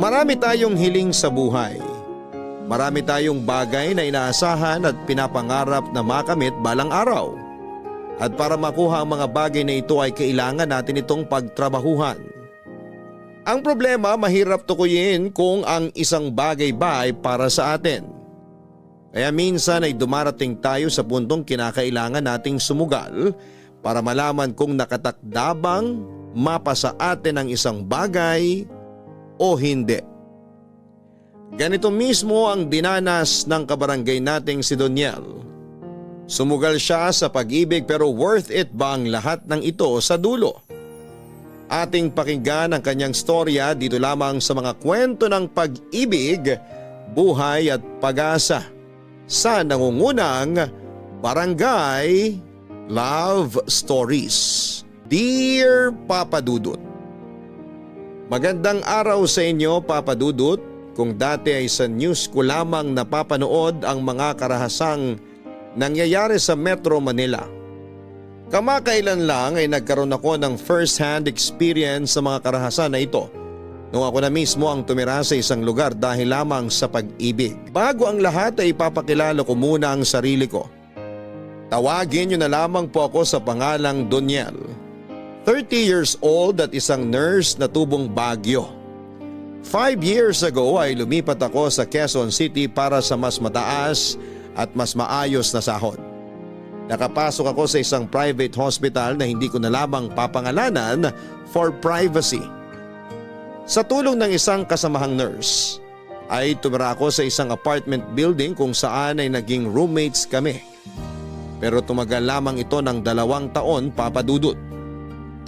Marami tayong hiling sa buhay. Marami tayong bagay na inaasahan at pinapangarap na makamit balang araw. At para makuha ang mga bagay na ito ay kailangan natin itong pagtrabahuhan. Ang problema, mahirap tukuyin kung ang isang bagay ba ay para sa atin. Kaya minsan ay dumarating tayo sa puntong kinakailangan nating sumugal para malaman kung nakatakda bang mapasa atin ang isang bagay o hindi. Ganito mismo ang dinanas ng kabarangay nating si Doniel. Sumugal siya sa pag-ibig pero worth it ba ang lahat ng ito sa dulo? Ating pakinggan ang kanyang storya dito lamang sa mga kwento ng pag-ibig, buhay at pag-asa sa nangungunang Barangay Love Stories. Dear Papa Dudut, magandang araw sa inyo Papa Dudut. Kung dati ay sa news ko lamang napapanood ang mga karahasang nangyayari sa Metro Manila. Kamakailan lang ay nagkaroon ako ng first-hand experience sa mga karahasan na ito nung ako na mismo ang tumira sa isang lugar dahil lamang sa pag-ibig. Bago ang lahat ay ipapakilala ko muna ang sarili ko. Tawagin niyo na lamang po ako sa pangalang Doniel. 30 years old at isang nurse na tubong Baguio. 5 years ago ay lumipat ako sa Quezon City para sa mas mataas at mas maayos na sahod. Nakapasok ako sa isang private hospital na hindi ko na lamang papangalanan for privacy. Sa tulong ng isang kasamahang nurse ay tumira ako sa isang apartment building kung saan ay naging roommates kami. Pero tumagal lamang ito ng 2 taon, Papa Dudut.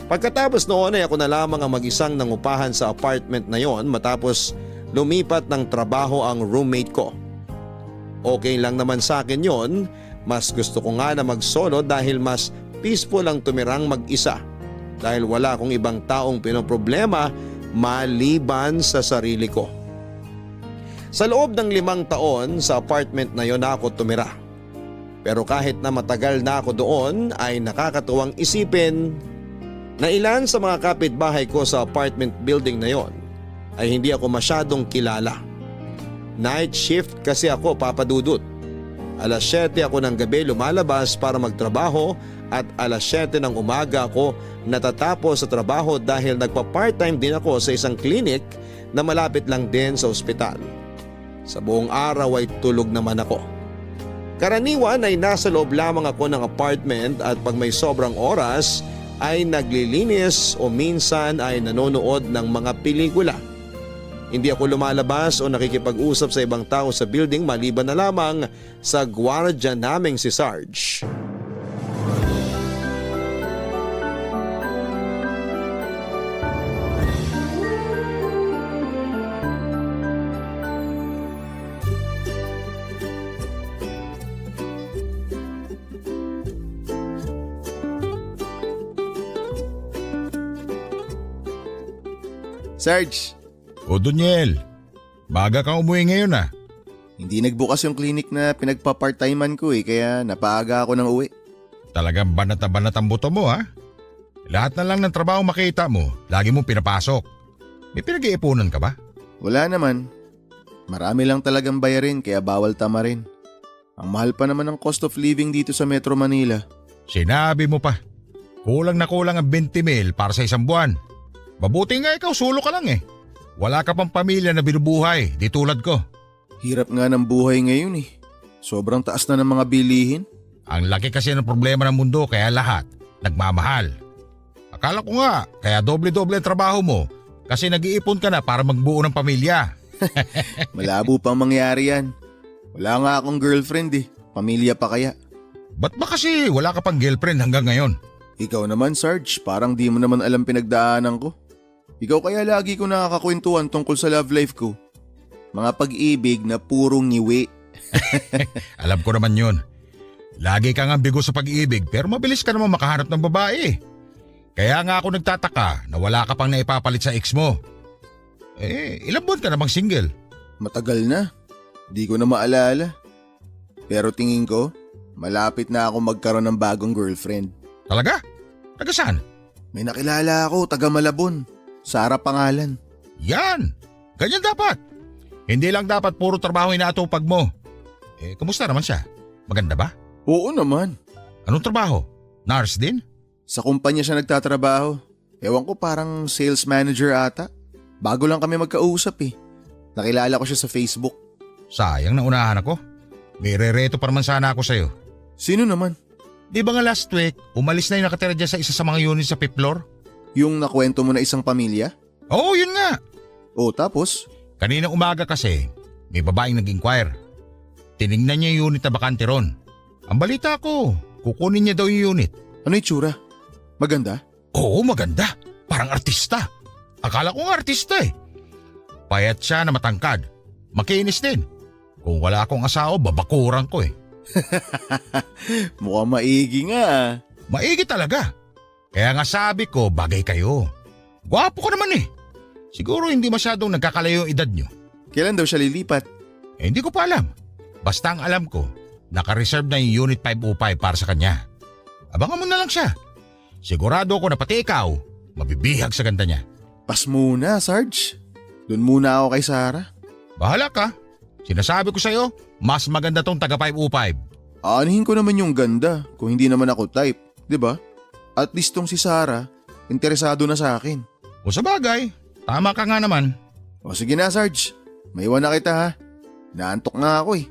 Pagkatapos noon ay ako na lamang ang mag-isang nangupahan sa apartment na yon matapos lumipat ng trabaho ang roommate ko. Okay lang naman sa akin yon, mas gusto ko nga na mag-solo dahil mas peaceful ang tumirang mag-isa dahil wala akong ibang taong pinoproblema maliban sa sarili ko. Sa loob ng 5 taon sa apartment na yon ako tumira. Pero kahit na matagal na ako doon ay nakakatuwang isipin na ilan sa mga kapitbahay ko sa apartment building na yon ay hindi ako masyadong kilala. Night shift kasi ako, Papa Dudut. 7:00 ako ng gabi lumalabas para magtrabaho at 7:00 ng umaga ako natatapos sa trabaho dahil nagpa-part-time din ako sa isang clinic na malapit lang din sa ospital. Sa buong araw ay tulog naman ako. Karaniwan ay nasa loob lamang ako ng apartment at pag may sobrang oras ay naglilinis o minsan ay nanonood ng mga pelikula. Hindi ako lumalabas o nakikipag-usap sa ibang tao sa building maliban na lamang sa gwardiya naming si Sarge. Sarge! O Doniel, baga kang umuwi ngayon ah. Hindi nagbukas yung clinic na pinagpa-part-timean ko kaya napaaga ako ng uwi. Talagang banat na banat ang buto mo ha. Lahat na lang ng trabaho makita mo, lagi mong pinapasok. May pinag-iipunan ka ba? Wala naman. Marami lang talagang bayarin kaya bawal tamarin. Ang mahal pa naman ng cost of living dito sa Metro Manila. Sinabi mo pa, kulang na kulang ang 20,000 para sa isang buwan. Mabuti nga ikaw, sulo ka lang eh. Wala ka pang pamilya na binubuhay, di tulad ko. Hirap nga ng buhay ngayon eh. Sobrang taas na ng mga bilihin. Ang laki kasi ng problema ng mundo kaya lahat nagmamahal. Akala ko nga, kaya doble-doble ang trabaho mo kasi nag-iipon ka na para magbuo ng pamilya. Malabo pang mangyari yan. Wala nga akong girlfriend eh. Pamilya pa kaya. Ba't ba kasi wala ka pang girlfriend hanggang ngayon? Ikaw naman Sarge, parang di mo naman alam pinagdaanan ko. Ikaw kaya lagi ko nakakakwentuhan tungkol sa love life ko. Mga pag-ibig na purong ngiwi. Alam ko naman yun. Lagi kang ambigo sa pag-ibig pero mabilis ka naman makahanap ng babae. Kaya nga ako nagtataka na wala ka pang naipapalit sa ex mo. Ilang buwan ka namang single? Matagal na. Di ko na maalala. Pero tingin ko, malapit na ako magkaroon ng bagong girlfriend. Talaga? Taga saan? May nakilala ako, taga Malabon. Sara pangalan. Yan! Ganyan dapat. Hindi lang dapat puro trabaho inaatupag mo. Kumusta naman siya? Maganda ba? Oo naman. Anong trabaho? Nurse din? Sa kumpanya siya nagtatrabaho. Ewan ko, parang sales manager ata. Bago lang kami magkausap eh. Nakilala ko siya sa Facebook. Sayang na unahan ako. May rereto pa naman sana ako sa'yo. Sino naman? Di ba nga last week, umalis na yung nakatira dyan sa isa sa mga unit sa 5th floor? Yung nakwento mo na isang pamilya? Oo, yun nga. O tapos? Kaninang umaga kasi, may babaeng nag-inquire. Tiningnan niya yung unit na bakante ron. Ang balita ko, kukunin niya daw yung unit. Ano itsura? Maganda? Oo, maganda. Parang artista. Akala ko nga artista eh. Payat siya na matangkad. Makinis din. Kung wala akong asawa, babakuran ko eh. Mukhang maigi nga ah. Maigi talaga. Kaya nga sabi ko, bagay kayo. Gwapo ko naman eh. Siguro hindi masyadong nagkakalayo yung edad nyo. Kailan daw siya lilipat? Hindi ko pa alam. Basta ang alam ko, naka-reserve na yung Unit 505 para sa kanya. Abangan mo na lang siya. Sigurado ko na pati ikaw, mabibihag sa ganda niya. Pas muna, Sarge. Doon muna ako kay Sarah. Bahala ka. Sinasabi ko sa'yo, mas maganda tong taga 505. Aanihin ko naman yung ganda kung hindi naman ako type, di ba? At least tong si Sarah, interesado na sa akin. O sa bagay, tama ka nga naman. O sige na, Sarge. Maiwan na kita ha. Naantok nga ako eh.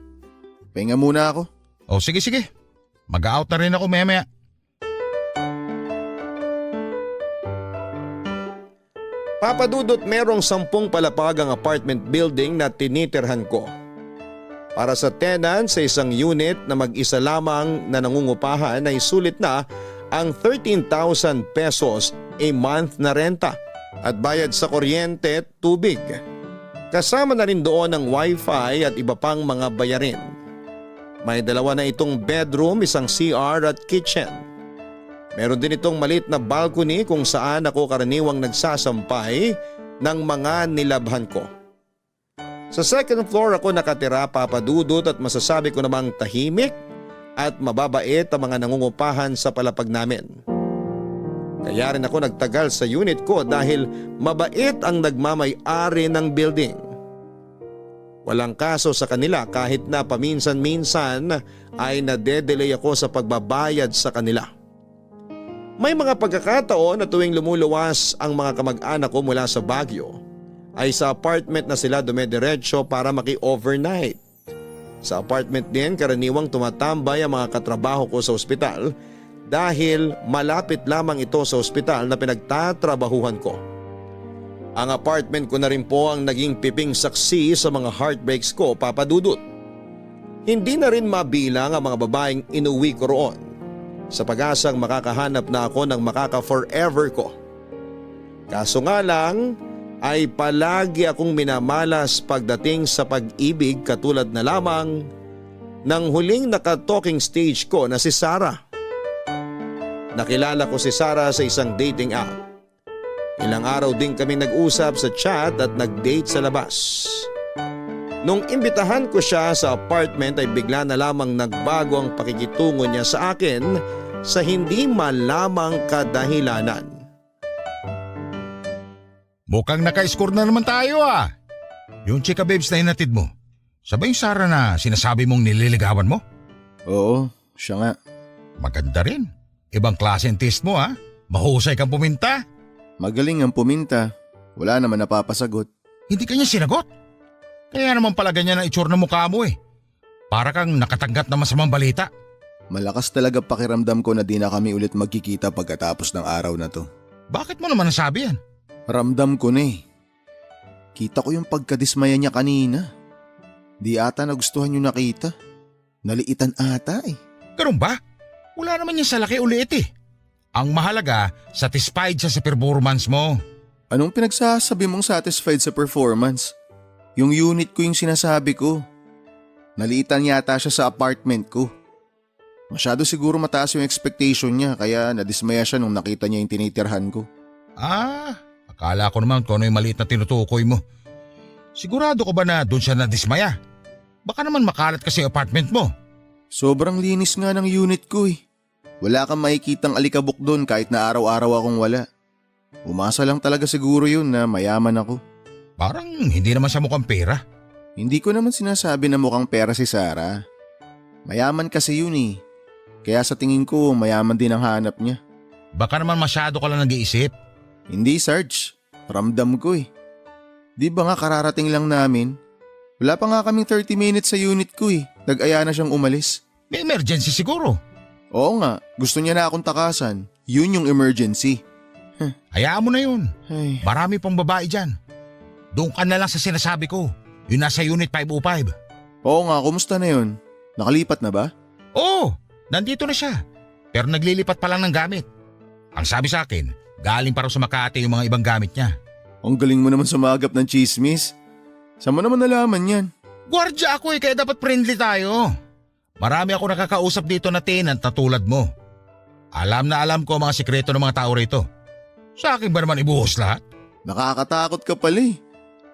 Pahinga muna ako. O sige. Mag-out na rin ako maya. Papadudot, merong 10 palapag ang apartment building na tinitirhan ko. Para sa tenant sa isang unit na mag-isa lamang na nangungupahan ay sulit na ang 13,000 pesos a month na renta at bayad sa kuryente at tubig. Kasama na rin doon ang wifi at iba pang mga bayarin. May 2 na itong bedroom, isang CR at kitchen. Meron din itong maliit na balcony kung saan ako karaniwang nagsasampay ng mga nilabhan ko. Sa 2nd floor ako nakatira, papadudot, at masasabi ko namang tahimik at mababait ang mga nangungupahan sa palapag namin. Kaya rin ako nagtagal sa unit ko dahil mabait ang nagmamay-ari ng building. Walang kaso sa kanila kahit na paminsan-minsan ay nadedelay ako sa pagbabayad sa kanila. May mga pagkakataon na tuwing lumuluwas ang mga kamag-anak ko mula sa Baguio ay sa apartment na sila dumediretso para maki-overnight. Sa apartment din karaniwang tumatambay ang mga katrabaho ko sa ospital dahil malapit lamang ito sa ospital na pinagtatrabahuhan ko. Ang apartment ko na rin po ang naging piping saksi sa mga heartbreaks ko, papadudot. Hindi na rin mabilang ang mga babaeng inuwi ko roon sa pag-asang makakahanap na ako ng makaka-forever ko. Kaso nga lang ay palagi akong minamalas pagdating sa pag-ibig, katulad na lamang ng huling naka-talking stage ko na si Sarah. Nakilala ko si Sarah sa isang dating app. Ilang araw din kami nag-usap sa chat at nag-date sa labas. Nung imbitahan ko siya sa apartment ay bigla na lamang nagbago ang pakikitungo niya sa akin sa hindi malamang kadahilanan. Mukhang naka-score na naman tayo ah. Yung chika babes na hinatid mo, sabay yung Sarah na sinasabi mong nililigawan mo? Oo, siya nga. Maganda rin. Ibang klase ang taste mo ah. Mahusay kang puminta. Magaling ang puminta. Wala naman napapasagot. Hindi kanya sinagot. Kaya naman pala ganyan ang itsura ng mukha mo eh. Para kang nakatanggap na masamang balita. Malakas talaga pakiramdam ko na di na kami ulit magkikita pagkatapos ng araw na to. Bakit mo naman nasabi yan? Ramdam ko na eh. Kita ko yung pagkadismaya niya kanina. Di ata nagustuhan yung nakita. Naliitan ata eh. Ganun ba? Wala naman yung sa laki o liit eh. Ang mahalaga, satisfied siya sa performance mo. Anong pinagsasabi mong satisfied sa performance? Yung unit ko yung sinasabi ko. Naliitan yata siya sa apartment ko. Masyado siguro mataas yung expectation niya kaya nadismaya siya nung nakita niya yung tinitirhan ko. Akala ko naman kung ano yung maliit na tinutukoy mo. Sigurado ko ba na doon siya nadismaya? Baka naman makalat kasi yung apartment mo. Sobrang linis nga ng unit ko eh. Wala kang makikitang alikabok doon kahit na araw-araw akong wala. Umasa lang talaga siguro yun na mayaman ako. Parang hindi naman siya mukhang pera. Hindi ko naman sinasabi na mukhang pera si Sarah. Mayaman kasi yun eh. Kaya sa tingin ko mayaman din ang hanap niya. Baka naman masyado ka lang nag-iisip. Hindi Sarge, ramdam ko eh. Di ba nga kararating lang namin? Wala pa nga kaming 30 minutes sa unit ko eh. Nag-aya na siyang umalis. May emergency siguro. Oo nga, gusto niya na akong takasan. Yun yung emergency. Hayaan mo na yun. Ay, Marami pang babae dyan. Doon ka na lang sa sinasabi ko. Yung nasa Unit 505. oo nga, kumusta na yun? Nakalipat na ba? Oo, nandito na siya. Pero naglilipat pa lang ng gamit. Ang sabi sa akin, galing pa raw sa Makati yung mga ibang gamit niya. Ang galing mo naman sumagap ng chismis. Saan mo naman nalaman yan? Gwardya ako kaya dapat friendly tayo. Marami ako nakakausap dito na tenant na tulad mo. Alam na alam ko ang mga sikreto ng mga tao rito. Sa akin ba naman ibuhos lahat? Nakakatakot ka pala eh.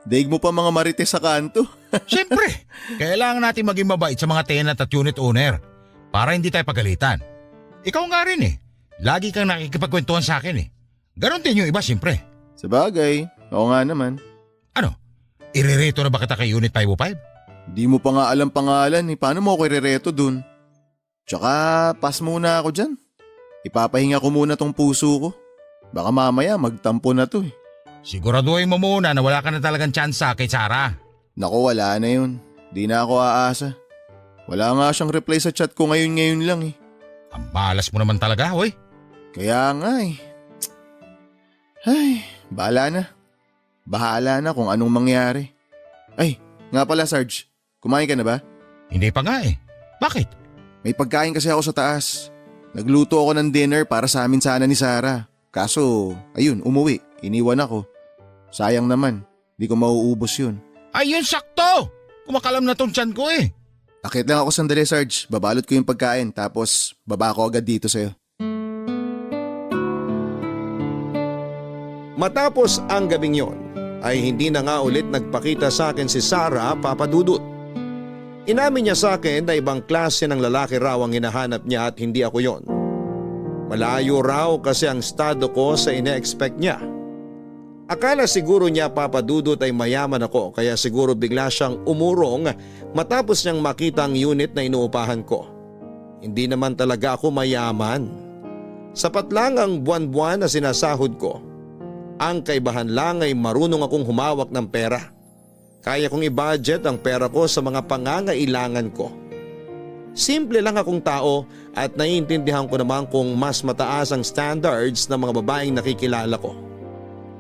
Daig mo pa mga marites sa kanto. Siyempre, kailangan natin maging mabait sa mga tenant at unit owner para hindi tayo pagalitan. Ikaw nga rin eh. Lagi kang nakikipagkwentuhan sa akin eh. Ganon din yung iba siyempre. Sabagay, oo nga naman. Ano? Irereto na ba kita kay Unit 505? Di mo pa nga alam pangalan eh. Paano mo ako irereto dun? Tsaka pass muna ako dyan. Ipapahinga ko muna tong puso ko. Baka mamaya magtampo na to eh. Siguraduhin mo muna na wala ka na talagang tsansa kay Sarah. Naku, wala na yun. Di na ako aasa. Wala nga siyang reply sa chat ko ngayon lang eh. Ang malas mo naman talaga, hoy. Kaya nga eh. Ay, bahala na. Bahala na kung anong mangyari. Ay, nga pala Sarge. Kumain ka na ba? Hindi pa nga eh. Bakit? May pagkain kasi ako sa taas. Nagluto ako ng dinner para sa amin sana ni Sarah. Kaso, ayun, umuwi. Iniwan ako. Sayang naman. Di ko mauubos yun. Ayun, sakto! Kumakalam na tong tiyan ko eh. Akit lang ako sandali, Sarge. Babalot ko yung pagkain tapos baba ko agad dito sa'yo. Matapos ang gabing yon, ay hindi na nga ulit nagpakita sa akin si Sarah, Papa Dudut. Inamin niya sa akin na ibang klase ng lalaki raw ang hinahanap niya at hindi ako yon. Malayo raw kasi ang estado ko sa ine-expect niya. Akala siguro niya, Papa Dudut, ay mayaman ako kaya siguro bigla siyang umurong matapos niyang makita ang unit na inuupahan ko. Hindi naman talaga ako mayaman. Sapat lang ang buwan-buwan na sinasahod ko. Ang kaibahan lang ay marunong akong humawak ng pera. Kaya kong i-budget ang pera ko sa mga pangangailangan ko. Simple lang akong tao at naiintindihan ko naman kung mas mataas ang standards ng mga babaeng nakikilala ko.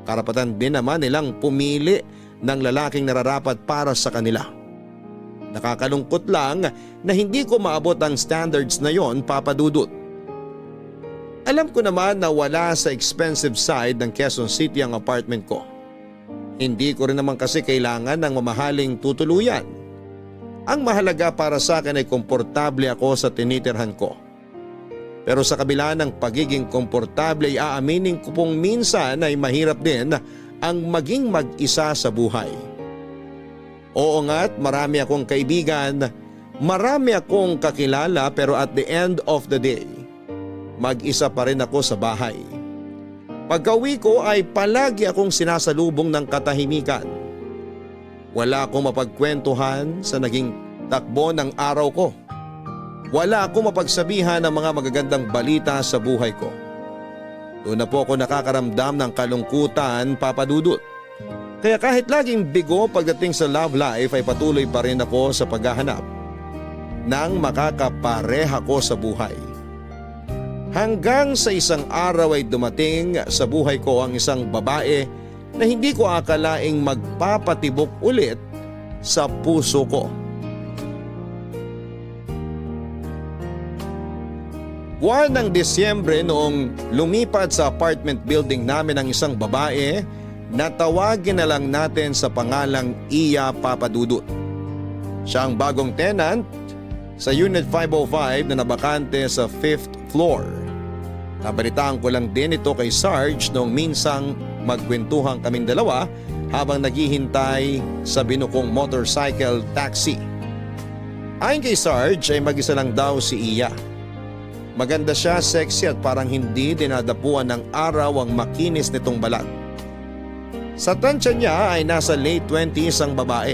Karapatan din naman nilang pumili ng lalaking nararapat para sa kanila. Nakakalungkot lang na hindi ko maabot ang standards na yon, Papa Dudut. Alam ko naman na wala sa expensive side ng Quezon City ang apartment ko. Hindi ko rin naman kasi kailangan ng mamahaling tutuluyan. Ang mahalaga para sa akin ay komportable ako sa tinitirhan ko. Pero sa kabila ng pagiging komportable ay aaminin ko pong minsan ay mahirap din ang maging mag-isa sa buhay. Oo nga't marami akong kaibigan, marami akong kakilala pero at the end of the day, mag-isa pa rin ako sa bahay. Pagka-uwi ko ay palagi akong sinasalubong ng katahimikan. Wala akong mapagkwentuhan sa naging takbo ng araw ko. Wala akong mapagsabihan ng mga magagandang balita sa buhay ko. Doon na po ako nakakaramdam ng kalungkutan, Papa Dudut. Kaya kahit laging bigo pagdating sa love life ay patuloy pa rin ako sa paghahanap ng makakapareha ko sa buhay. Hanggang sa isang araw ay dumating sa buhay ko ang isang babae na hindi ko akalaing magpapatibok ulit sa puso ko. Buwan ng Disyembre noong lumipat sa apartment building namin ang isang babae na tawagin na lang natin sa pangalang Iya, Papa Dudut. Siya ang bagong tenant sa Unit 505 na nabakante sa 5th floor. Nabalitaan ko lang din ito kay Sarge noong minsang magkwentuhan kaming dalawa habang naghihintay sa binukong motorcycle taxi. Ayon kay Sarge ay mag-isa lang daw si Iya. Maganda siya, sexy at parang hindi dinadapuan ng araw ang makinis nitong balat. Sa tansya niya ay nasa late 20s ang babae.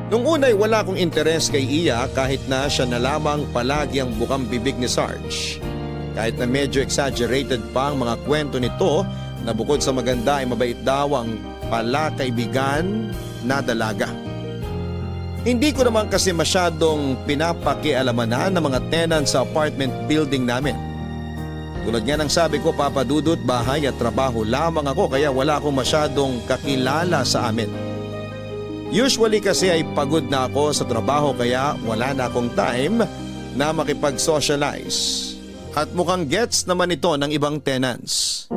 Nung unay wala akong interes kay Iya kahit na siya na lamang palagi ang bukang bibig ni Sarge. Kahit na medyo exaggerated pa ang mga kwento nito na bukod sa maganda ay mabait daw ang palakaibigan na dalaga. Hindi ko naman kasi masyadong pinapakialamanan ng mga tenant sa apartment building namin. Tulad nga ng sabi ko, Papa Dudut, bahay at trabaho lamang ako kaya wala akong masyadong kakilala sa amin. Usually kasi ay pagod na ako sa trabaho kaya wala na akong time na makipag-socialize. At mukhang gets naman ito ng ibang tenants.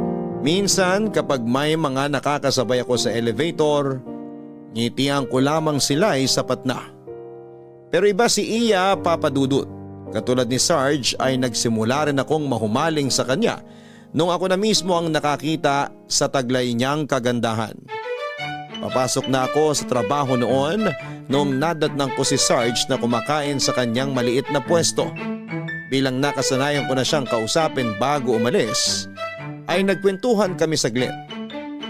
Minsan kapag may mga nakakasabay ako sa elevator, ngitian ko lamang sila ay sapat na. Pero iba si Iya, Papa Dudut. Katulad ni Sarge ay nagsimula rin akong mahumaling sa kanya nung ako na mismo ang nakakita sa taglay niyang kagandahan. Papasok na ako sa trabaho noon nung nadatnang ko si Sarge na kumakain sa kanyang maliit na pwesto. Bilang nakasanayan ko na siyang kausapin bago umalis, ay nagkwentuhan kami saglit.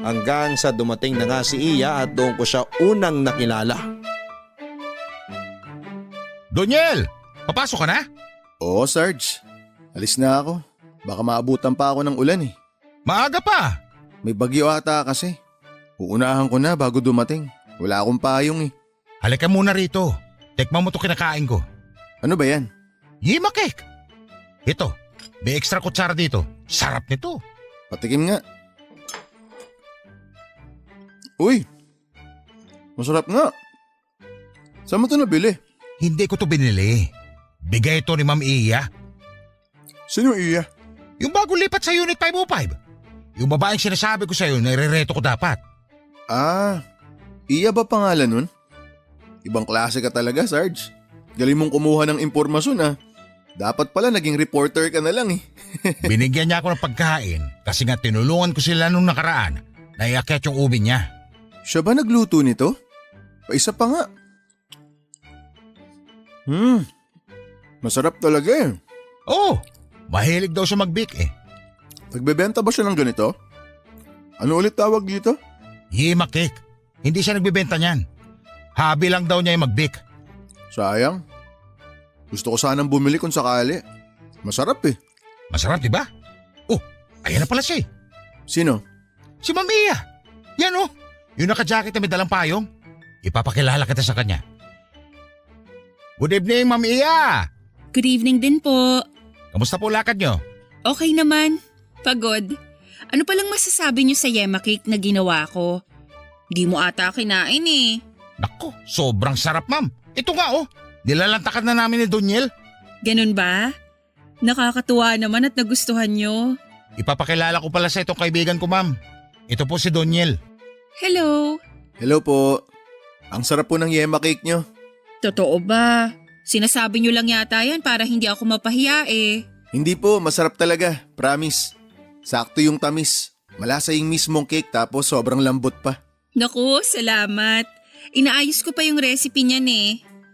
Hanggang sa dumating na nga si Iya at doon ko siya unang nakilala. Doniel! Papasok ka na? Oo, Sarge. Alis na ako. Baka maabutan pa ako ng ulan eh. Maaga pa! May bagyo ata kasi. Uunahan ko na bago dumating. Wala akong payong eh. Halika muna rito. Tekman mo to kinakain ko. Ano ba yan? Yema cake! Ito, may extra kutsara dito. Sarap nito. Patikim nga. Uy! Masarap nga. Saan mo ito nabili? Hindi ko to binili. Bigay ito ni Ma'am Iya. Sino Iya? Yung bago lipat sa Unit 505. Yung babaeng sinasabi ko sa'yo na irereto ko dapat. Ah, Iya ba pangalan nun? Ibang klase ka talaga, Sarge. Galing mong kumuha ng impormasyon ah. Dapat pala naging reporter ka na lang eh. Binigyan niya ako ng pagkain kasi nga tinulungan ko sila nung nakaraan na iakyat yung ubi niya. Siya ba nagluto nito? Paisa pa nga. Masarap talaga eh. Oo, mahilig daw siya mag-bake eh. Nagbebenta ba siya ng ganito? Ano ulit tawag dito? Yema cake. Hindi siya nagbebenta niyan. Hobby lang daw niya yung mag-bake. Sayang. Gusto ko sanang bumili kung sakali. Masarap eh. Masarap, di ba? Oh, ayan na pala siya eh. Sino? Si Ma'am Iya. Yan oh, yung naka-jacket na may dalang payong. Ipapakilala kita sa kanya. Good evening, Ma'am Iya. Good evening din po. Kamusta po lakad nyo? Okay naman. Pagod. Ano palang masasabi niyo sa yema cake na ginawa ko? Di mo ata kinain eh. Nako, sobrang sarap, ma'am. Ito nga oh, nilalantakan na namin ni Doniel. Ganun ba? Nakakatuwa naman at nagustuhan niyo. Ipapakilala ko pala sa itong kaibigan ko, ma'am. Ito po si Doniel. Hello. Hello po. Ang sarap po ng yema cake nyo. Totoo ba? Sinasabi niyo lang yata yan para hindi ako mapahiya eh. Hindi po, masarap talaga. Promise. Sakto yung tamis. Malasa yung mismong cake tapos sobrang lambot pa. Naku, salamat. Inaayos ko pa yung recipe niyan eh.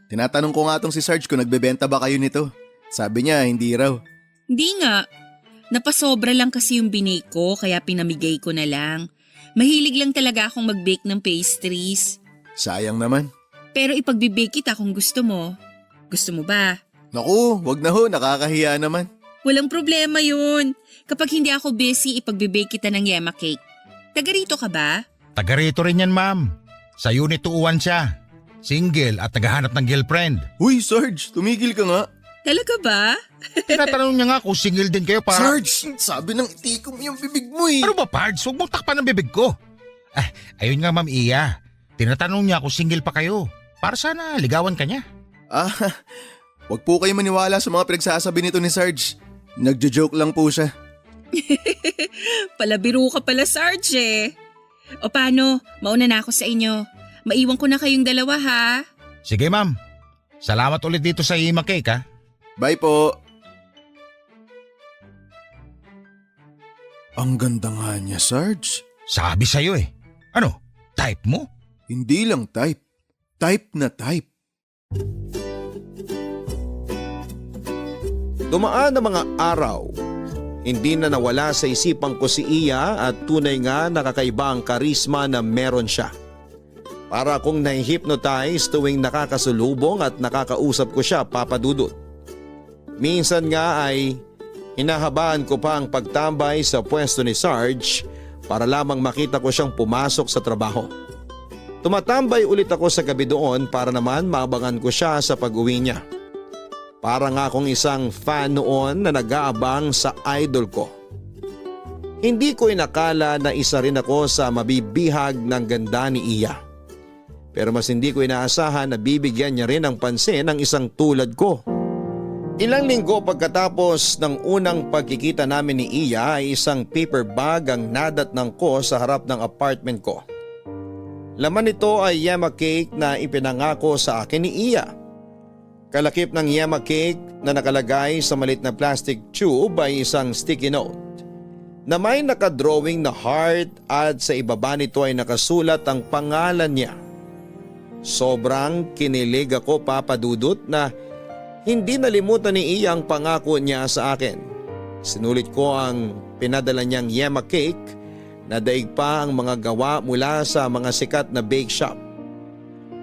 Tinatanong ko nga tong si Sarge kung nagbebenta ba kayo nito. Sabi niya, hindi raw. Hindi nga. Napasobra lang kasi yung binake ko kaya pinamigay ko na lang. Mahilig lang talaga akong mag-bake ng pastries. Sayang naman. Pero ipagbibake kita kung gusto mo. Gusto mo ba? Naku, wag na ho, nakakahiya naman. Walang problema yun. Kapag hindi ako busy, ipagbibake kita ng yema cake. Taga rito ka ba? Taga rito rin yan, ma'am. Sa Unit 201 siya. Single at naghahanap ng girlfriend. Uy, Sarge, tumigil ka nga. Talaga ba? Tinatanong niya nga kung single din kayo para… Sarge, sabi ng itikom yung bibig mo eh. Ano ba, Pards? Huwag mong takpan ang bibig ko. Ayun nga, Ma'am Iya. Tinatanong niya kung single pa kayo. Para sana ligawan ka niya. Wag po kayo maniwala sa mga pinagsasabi nito ni Sarge. Nagjo-joke lang po siya. Palabiro ka pala, Sarge eh. O paano? Mauna na ako sa inyo. Maiwan ko na kayong dalawa ha. Sige, ma'am. Salamat ulit dito sa Yema Cake, ha? Bye po. Ang ganda nga niya, Sarge. Sabi sa'yo eh. Ano? Type mo? Hindi lang type. Type na type. Dumaan ang mga araw. Hindi na nawala sa isipan ko si Iya at tunay nga nakakaiba ang karisma na meron siya. Para akong nahihypnotize tuwing nakakasulubong at nakakausap ko siya, Papa Dudut. Minsan nga ay hinahabaan ko pa ang pagtambay sa pwesto ni Sarge para lamang makita ko siyang pumasok sa trabaho. Tumatambay ulit ako sa gabi doon para naman maabangan ko siya sa pag-uwi niya. Para nga akong isang fan noon na nag-aabang sa idol ko. Hindi ko inakala na isa rin ako sa mabibihag ng ganda ni Iya. Pero mas hindi ko inaasahan na bibigyan niya rin ng pansin ng isang tulad ko. Ilang linggo pagkatapos ng unang pagkikita namin ni Iya ay isang paper bag ang nadatnang ko sa harap ng apartment ko. Laman nito ay yema cake na ipinangako sa akin ni Iya. Kalakip ng yema cake na nakalagay sa maliit na plastic tube ay isang sticky note na may nakadrawing na heart at sa ibaba nito ay nakasulat ang pangalan niya. Sobrang kinilig ako, Papa Dudut, na hindi nalimutan ni Iya ang pangako niya sa akin. Sinulit ko ang pinadala niyang yema cake na daig pa ang mga gawa mula sa mga sikat na bake shop.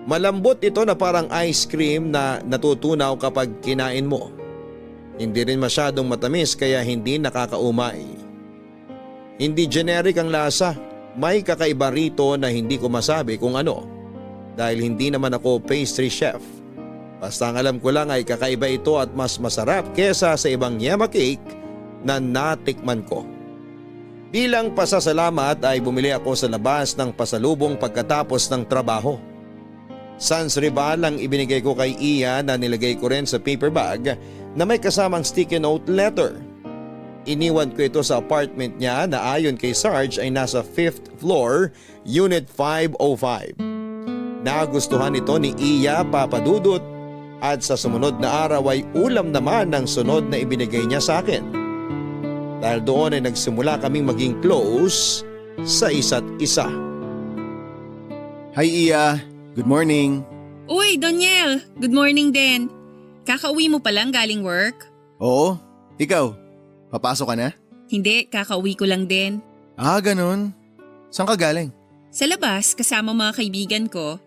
Malambot ito na parang ice cream na natutunaw kapag kinain mo. Hindi rin masyadong matamis kaya hindi nakakaumay. Hindi generic ang lasa, may kakaiba rito na hindi ko masabi kung ano dahil hindi naman ako pastry chef. Basta ang alam ko lang ay kakaiba ito at mas masarap kesa sa ibang yema cake na natikman ko. Bilang pasasalamat ay bumili ako sa labas ng pasalubong pagkatapos ng trabaho. Sans Rival ang ibinigay ko kay Iya na nilagay ko rin sa paper bag na may kasamang sticky note letter. Iniwan ko ito sa apartment niya na ayon kay Sarge ay nasa 5th floor, Unit 505. Nagustuhan ito ni Iya, Papa Dudut, at sa sumunod na araw ay ulam naman ng sunod na ibinigay niya sa akin. Dahil doon ay nagsimula kaming maging close sa isa't isa. Hi Iya, good morning. Uy, Doniel! Good morning din. Kakauwi mo pa lang galing work? Oo, ikaw, papasok ka na? Hindi, kakauwi ko lang din. Ah, ganun. Saan ka galing? Sa labas, kasama mga kaibigan ko.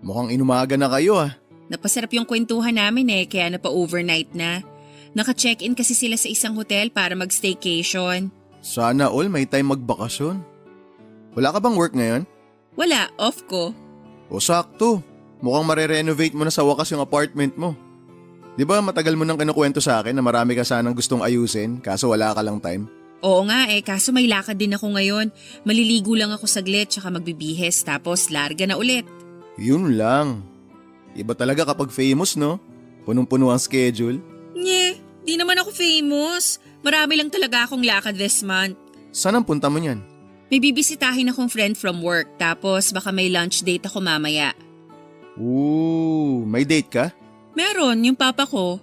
Mukhang inumaga na kayo ah. Napasarap yung kwentuhan namin kaya napa-overnight na. Naka-check-in kasi sila sa isang hotel para mag-staycation. Sana all may time magbakasyon. Wala ka bang work ngayon? Wala, off ko. O sakto, mukhang mare-renovate mo na sa wakas yung apartment mo. Di ba matagal mo nang kinukwento sa akin na marami ka sanang gustong ayusin kaso wala ka lang time? Oo nga kaso may lakad din ako ngayon. Maliligo lang ako saglit tsaka magbibihes tapos larga na ulit. Yun lang. Iba talaga kapag famous, no? Punong-puno ang schedule. Nye, di naman ako famous. Marami lang talaga akong lakad this month. Saan ang punta mo niyan? May bibisitahin akong friend from work tapos baka may lunch date ako mamaya. Ooh, may date ka? Meron, yung papa ko.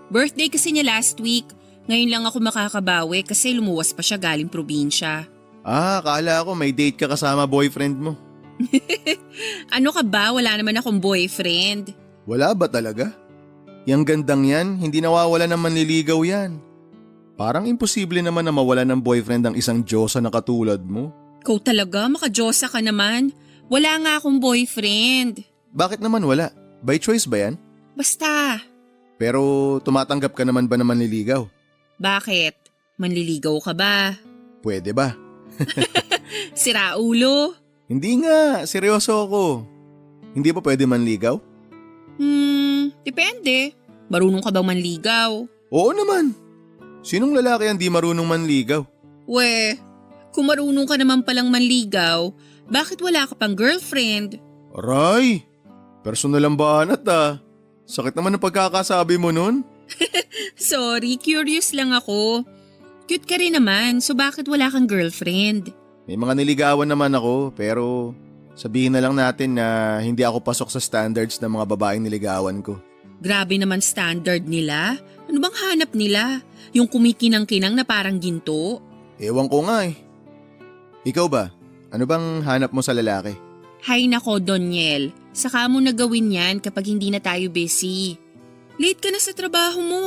Birthday kasi niya last week. Ngayon lang ako makakabawi kasi lumuwas pa siya galing probinsya. Ah, akala ko may date ka kasama boyfriend mo. Ano ka ba? Wala naman akong boyfriend. Wala ba talaga? Yang gandang yan, hindi nawawala ng manliligaw yan. Parang imposible naman na mawala ng boyfriend ang isang Diyosa na katulad mo. Ikaw talaga, makajosa ka naman. Wala nga akong boyfriend. Bakit naman wala? By choice ba yan? Basta. Pero tumatanggap ka naman ba na manliligaw? Bakit? Manliligaw ka ba? Pwede ba? Sira ulo? Hindi nga, seryoso ako. Hindi ba pwede manligaw? Depende. Marunong ka bang manligaw? Oo naman. Sinong lalaki ang di marunong manligaw? We, kung marunong ka naman palang manligaw, bakit wala ka pang girlfriend? Aray, personal ang banat ah. Sakit naman ang pagkakasabi mo nun. Sorry, curious lang ako. Cute ka rin naman, so bakit wala kang girlfriend? May mga niligawan naman ako pero sabihin na lang natin na hindi ako pasok sa standards ng mga babaeng niligawan ko. Grabe naman standard nila. Ano bang hanap nila? Yung kumikinang-kinang na parang ginto? Ewan ko nga eh. Ikaw ba? Ano bang hanap mo sa lalaki? Hay nako, Doniel. Saka mo na gawin yan kapag hindi na tayo busy. Late ka na sa trabaho mo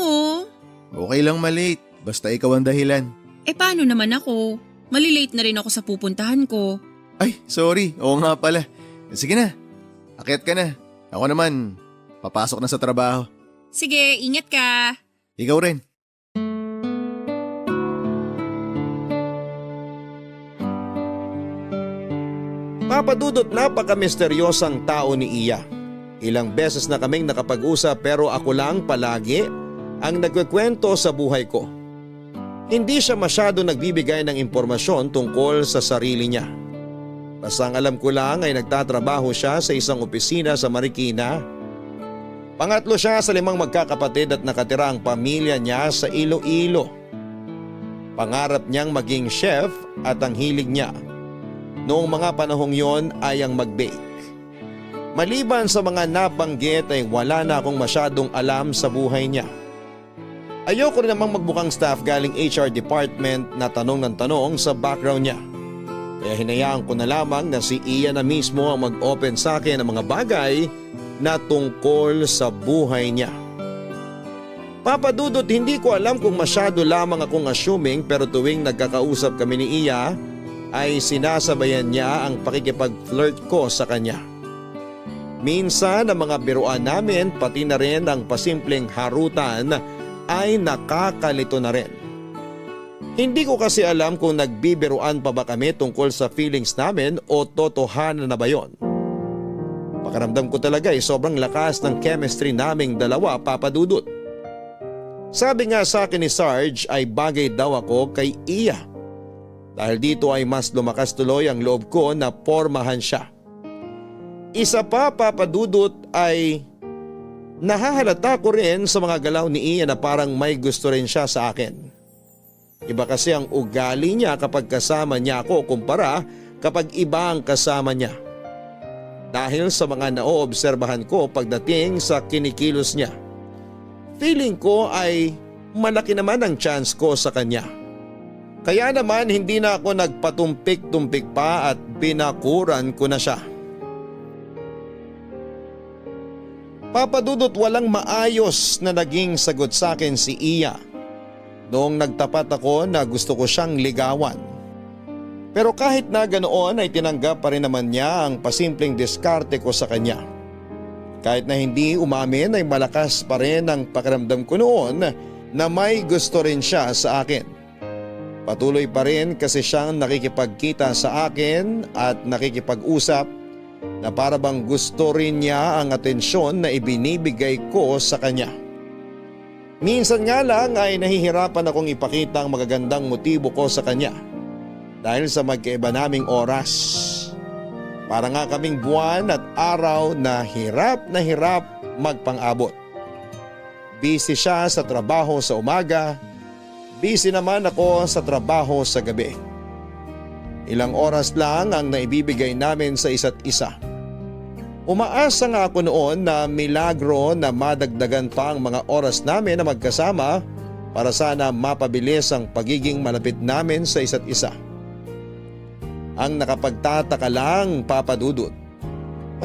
Okay lang malate, basta ikaw ang dahilan. paano naman ako? Malilate na rin ako sa pupuntahan ko. Ay, sorry. Oo nga pala. Sige na. Akyat ka na. Ako naman, papasok na sa trabaho. Sige, ingat ka. Ikaw rin. Papadudot, napaka-misteryosang tao ni Iya. Ilang beses na kaming nakapag-usap pero ako lang palagi ang nagkukwento sa buhay ko. Hindi siya masyado nagbibigay ng impormasyon tungkol sa sarili niya. Basta ang alam ko lang ay nagtatrabaho siya sa isang opisina sa Marikina. Pangatlo siya sa 5 magkakapatid at nakatira ang pamilya niya sa Iloilo. Pangarap niyang maging chef at ang hilig niya noong mga panahong yon ay ang mag-bake. Maliban sa mga nabanggit ay wala na akong masyadong alam sa buhay niya. Ayoko rin namang magbukang staff galing HR department na tanong ng tanong sa background niya. Kaya hinayaan ko na lamang na si Iya na mismo ang mag-open sa akin ng mga bagay na tungkol sa buhay niya. Papadudot, hindi ko alam kung masyado lamang akong assuming pero tuwing nagkakausap kami ni Iya ay sinasabayan niya ang pakikipag-flirt ko sa kanya. Minsan ang mga biruan namin pati na rin ang pasimpleng harutan ay nakakalito na rin. Hindi ko kasi alam kung nagbibiruan pa ba kami tungkol sa feelings namin o totohanan na ba yon. Pakiramdam ko talaga ay sobrang lakas ng chemistry naming dalawa, Papadudot. Sabi nga sa akin ni Sarge ay bagay daw ako kay Iya. Dahil dito ay mas lumakas tuloy ang loob ko na pormahan siya. Isa pa, Papadudot, ay nahahalata ko rin sa mga galaw ni Iya na parang may gusto rin siya sa akin. Iba kasi ang ugali niya kapag kasama niya ako kumpara kapag iba ang kasama niya. Dahil sa mga naoobserbahan ko pagdating sa kinikilos niya. Feeling ko ay malaki naman ang chance ko sa kanya. Kaya naman hindi na ako nagpatumpik-tumpik pa at binakuran ko na siya. Papadudot, walang maayos na naging sagot sa akin si Iya noong nagtapat ako na gusto ko siyang ligawan. Pero kahit na ganoon ay tinanggap pa rin naman niya ang pasimpleng diskarte ko sa kanya. Kahit na hindi umamin ay malakas pa rin ang pakiramdam ko noon na may gusto rin siya sa akin. Patuloy pa rin kasi siyang nakikipagkita sa akin at nakikipag-usap na para bang gusto rin niya ang atensyon na ibinibigay ko sa kanya. Minsan nga lang ay nahihirapan akong ipakita ang magagandang motibo ko sa kanya dahil sa magkaiba naming oras. Para nga kaming buwan at araw na hirap magpang-abot. Busy siya sa trabaho sa umaga, busy naman ako sa trabaho sa gabi. Ilang oras lang ang naibibigay namin sa isa't isa. Umaasa nga ako noon na milagro na madagdagan pa ang mga oras namin na magkasama para sana mapabilis ang pagiging malapit namin sa isa't isa. Ang nakapagtataka lang, Papadudot,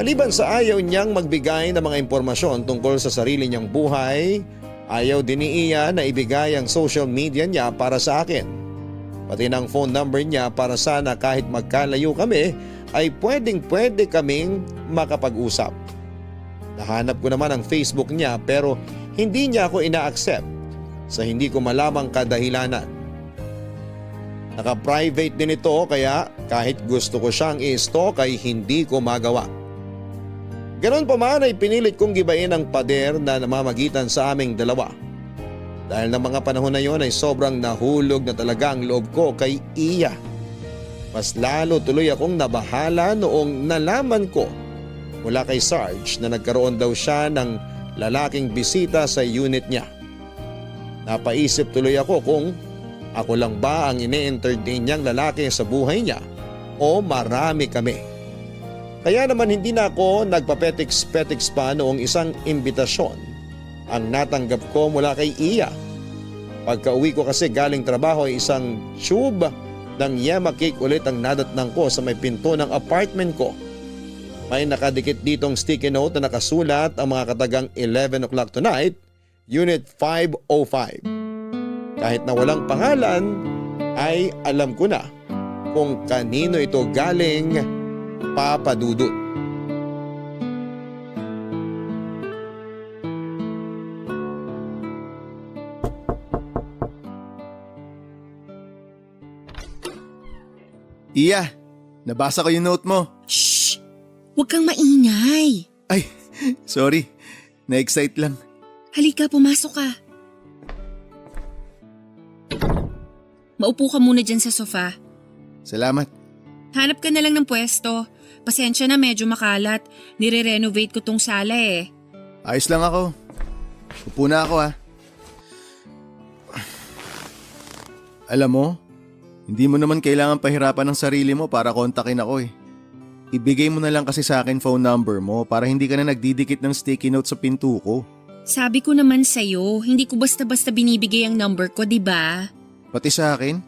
maliban sa ayaw niyang magbigay ng mga impormasyon tungkol sa sarili niyang buhay, ayaw din ni Iya na ibigay ang social media niya para sa akin. Pati ng phone number niya para sana kahit magkalayo kami ay pwedeng-pwede kaming makapag-usap. Nahanap ko naman ang Facebook niya pero hindi niya ako ina-accept sa hindi ko malamang kadahilanan. Naka-private din ito kaya kahit gusto ko siyang i-stalk ay hindi ko magawa. Ganon pa man ay pinilit kong gibain ang pader na namamagitan sa aming dalawa. Dahil ng mga panahon na yon ay sobrang nahulog na talaga ang loob ko kay Iya. Mas lalo tuloy akong nabahala noong nalaman ko mula kay Sarge na nagkaroon daw siya ng lalaking bisita sa unit niya. Napaisip tuloy ako kung ako lang ba ang ine-entertain niyang lalaki sa buhay niya o marami kami. Kaya naman hindi na ako nagpapetiks-petiks pa noong isang imbitasyon ang natanggap ko mula kay Iya. Pagka-uwi ko kasi galing trabaho ay isang tube ng yema cake ulit ang nadatnang ko sa may pinto ng apartment ko. May nakadikit ditong sticky note na nakasulat ang mga katagang 11 o'clock tonight, Unit 505. Kahit na walang pangalan, ay alam ko na kung kanino ito galing, Papa Dudut. Iya, nabasa ko yung note mo. Shh! Huwag kang maingay. Ay, sorry. Na-excite lang. Halika, pumasok ka. Maupo ka muna dyan sa sofa. Salamat. Hanap ka na lang ng pwesto. Pasensya na, medyo makalat. Nire-renovate ko tong sala eh. Ayos lang ako. Upo na ako Alam mo, hindi mo naman kailangan pahirapan ng sarili mo para kontakin ako eh. Ibigay mo na lang kasi sa akin phone number mo para hindi ka na nagdidikit ng sticky note sa pinto ko. Sabi ko naman sa'yo, hindi ko basta-basta binibigay ang number ko, di ba? Pati sa akin,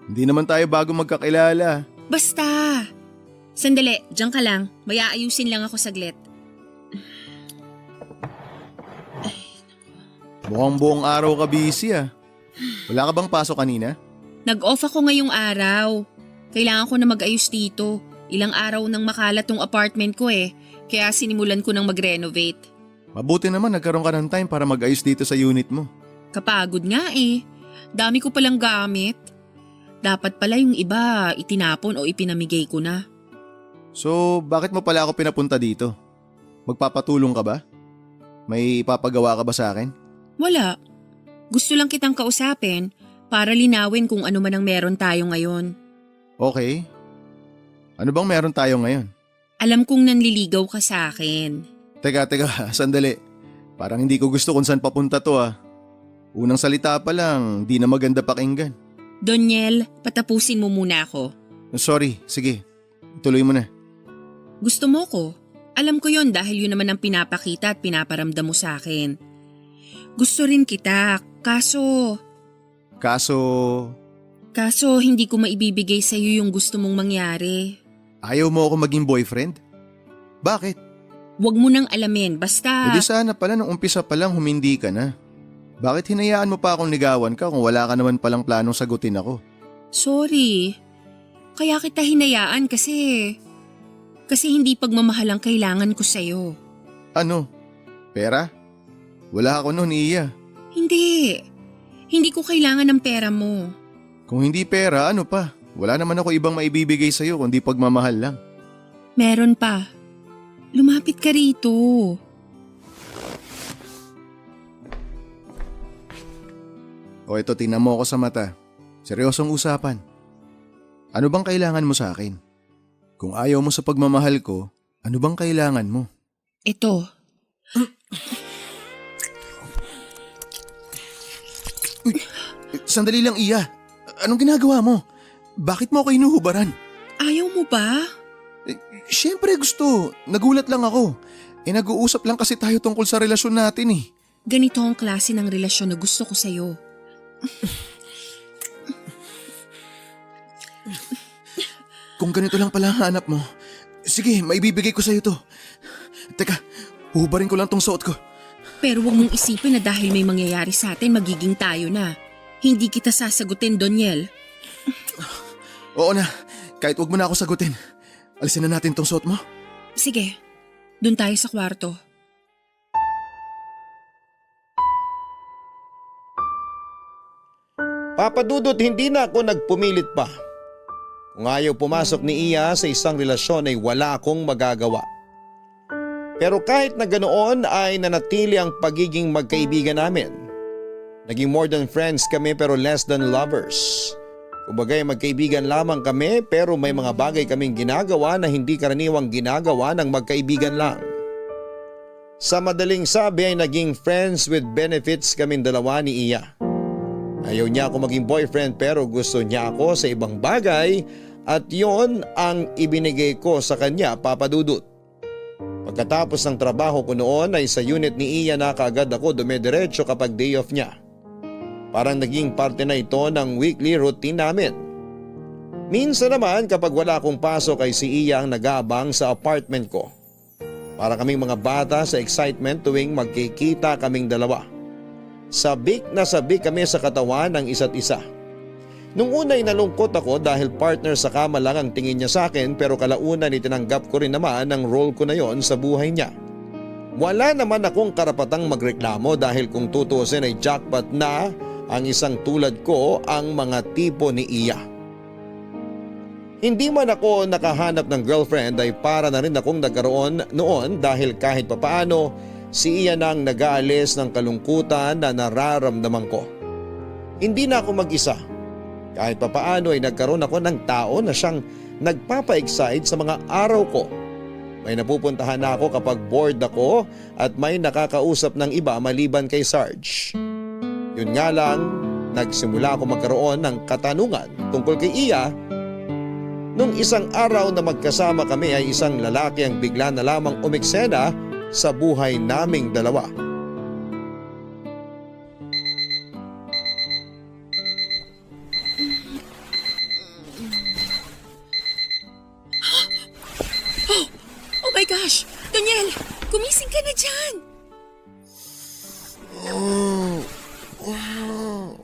hindi naman tayo bago magkakilala. Basta! Sandali, diyan ka lang. May aayusin lang ako saglit. Mukhang buong araw ka busy Wala ka bang pasok kanina? Nag-off ako ngayong araw. Kailangan ko na mag-ayos dito. Ilang araw nang makalat tong apartment ko eh. Kaya sinimulan ko nang mag-renovate. Mabuti naman nagkaroon ka ng time para mag-ayos dito sa unit mo. Kapagod nga eh. Dami ko palang gamit. Dapat pala yung iba itinapon o ipinamigay ko na. So, bakit mo pala ako pinapunta dito? Magpapatulong ka ba? May ipapagawa ka ba sa akin? Wala. Gusto lang kitang kausapin para linawin kung ano man ang meron tayo ngayon. Okay. Ano bang meron tayo ngayon? Alam kong nanliligaw ka sa akin. Teka, sandali. Parang hindi ko gusto kung saan papunta to Unang salita pa lang, di na maganda pakinggan. Doniel, patapusin mo muna ako. Sorry, sige. Tuloy mo na. Gusto mo ko? Alam ko yon dahil yun naman ang pinapakita at pinaparamdam mo sa akin. Gusto rin kita, kaso hindi ko maibibigay sa iyo yung gusto mong mangyari. Ayaw mo ako maging boyfriend? Bakit? Huwag mo nang alamin, basta… Hindi sana pala nung umpisa pa lang humindi ka na. Bakit hinayaan mo pa akong ligawan ka kung wala ka naman palang planong sagutin ako? Sorry. Kaya kita hinayaan kasi hindi pagmamahal ang kailangan ko sa'yo. Ano? Pera? Wala ako noon, Iya. Hindi. Hindi ko kailangan ng pera mo. Kung hindi pera, ano pa? Wala naman ako ibang maibibigay sa'yo kundi pagmamahal lang. Meron pa. Lumapit ka rito. O ito, tingnan mo ako sa mata. Seryosong usapan. Ano bang kailangan mo sa akin? Kung ayaw mo sa pagmamahal ko, ano bang kailangan mo? Ito. Sandali lang, Iya. Anong ginagawa mo? Bakit mo ako inuhubaran? Ayaw mo ba? Siyempre gusto. Nagulat lang ako. Nag-uusap lang kasi tayo tungkol sa relasyon natin Ganito ang klase ng relasyon na gusto ko sa'yo. Kung ganito lang pala ang hanap mo, sige, maibibigay ko sa'yo to. Teka, huhubarin ko lang tong suot ko. Pero huwag mong isipin na dahil may mangyayari sa atin, magiging tayo na. Hindi kita sasagutin, Doniel. Oo na, kahit huwag mo na ako sagutin. Alisin na natin tong suot mo. Sige, dun tayo sa kwarto. Papa Dudut, hindi na ako nagpumilit pa. Kung ayaw pumasok ni Iya sa isang relasyon ay wala akong magagawa. Pero kahit na ganoon ay nanatili ang pagiging magkaibigan namin. Naging more than friends kami pero less than lovers. Kumbaga magkaibigan lamang kami pero may mga bagay kaming ginagawa na hindi karaniwang ginagawa ng magkaibigan lang. Sa madaling sabi ay naging friends with benefits kaming dalawa ni Iya. Ayaw niya ako maging boyfriend pero gusto niya ako sa ibang bagay at yon ang ibinigay ko sa kanya, Papa Dudut. Pagkatapos ng trabaho ko noon ay sa unit ni Iya na kaagad ako dumediretso kapag day off niya. Parang naging parte na ito ng weekly routine namin. Minsan naman kapag wala akong pasok ay si Iya ang nag-aabang sa apartment ko. Para kaming mga bata sa excitement tuwing magkikita kaming dalawa. Sabik na sabik kami sa katawan ng isa't isa. Nung unay nalungkot ako dahil partner sa kama lang ang tingin niya sa akin pero kalaunan itinanggap ko rin naman ang role ko na yon sa buhay niya. Wala naman akong karapatang magreklamo dahil kung tutuusin ay jackpot na ang isang tulad ko ang mga tipo ni Iya. Hindi man ako nakahanap ng girlfriend ay para na rin akong nagkaroon noon dahil kahit papaano si Iya nang nag-aalis ng kalungkutan na nararamdaman ko. Hindi na ako mag-isa. Kahit papaano ay nagkaroon ako ng tao na siyang nagpapa-excite sa mga araw ko. May napupuntahan na ako kapag bored ako at may nakakausap ng iba maliban kay Sarge. Yun nga lang, nagsimula ako magkaroon ng katanungan tungkol kay Iya. Nung isang araw na magkasama kami ay isang lalaki ang bigla na lamang umeksena sa buhay naming dalawa. Oh my gosh! Daniel! Gumising ka na dyan!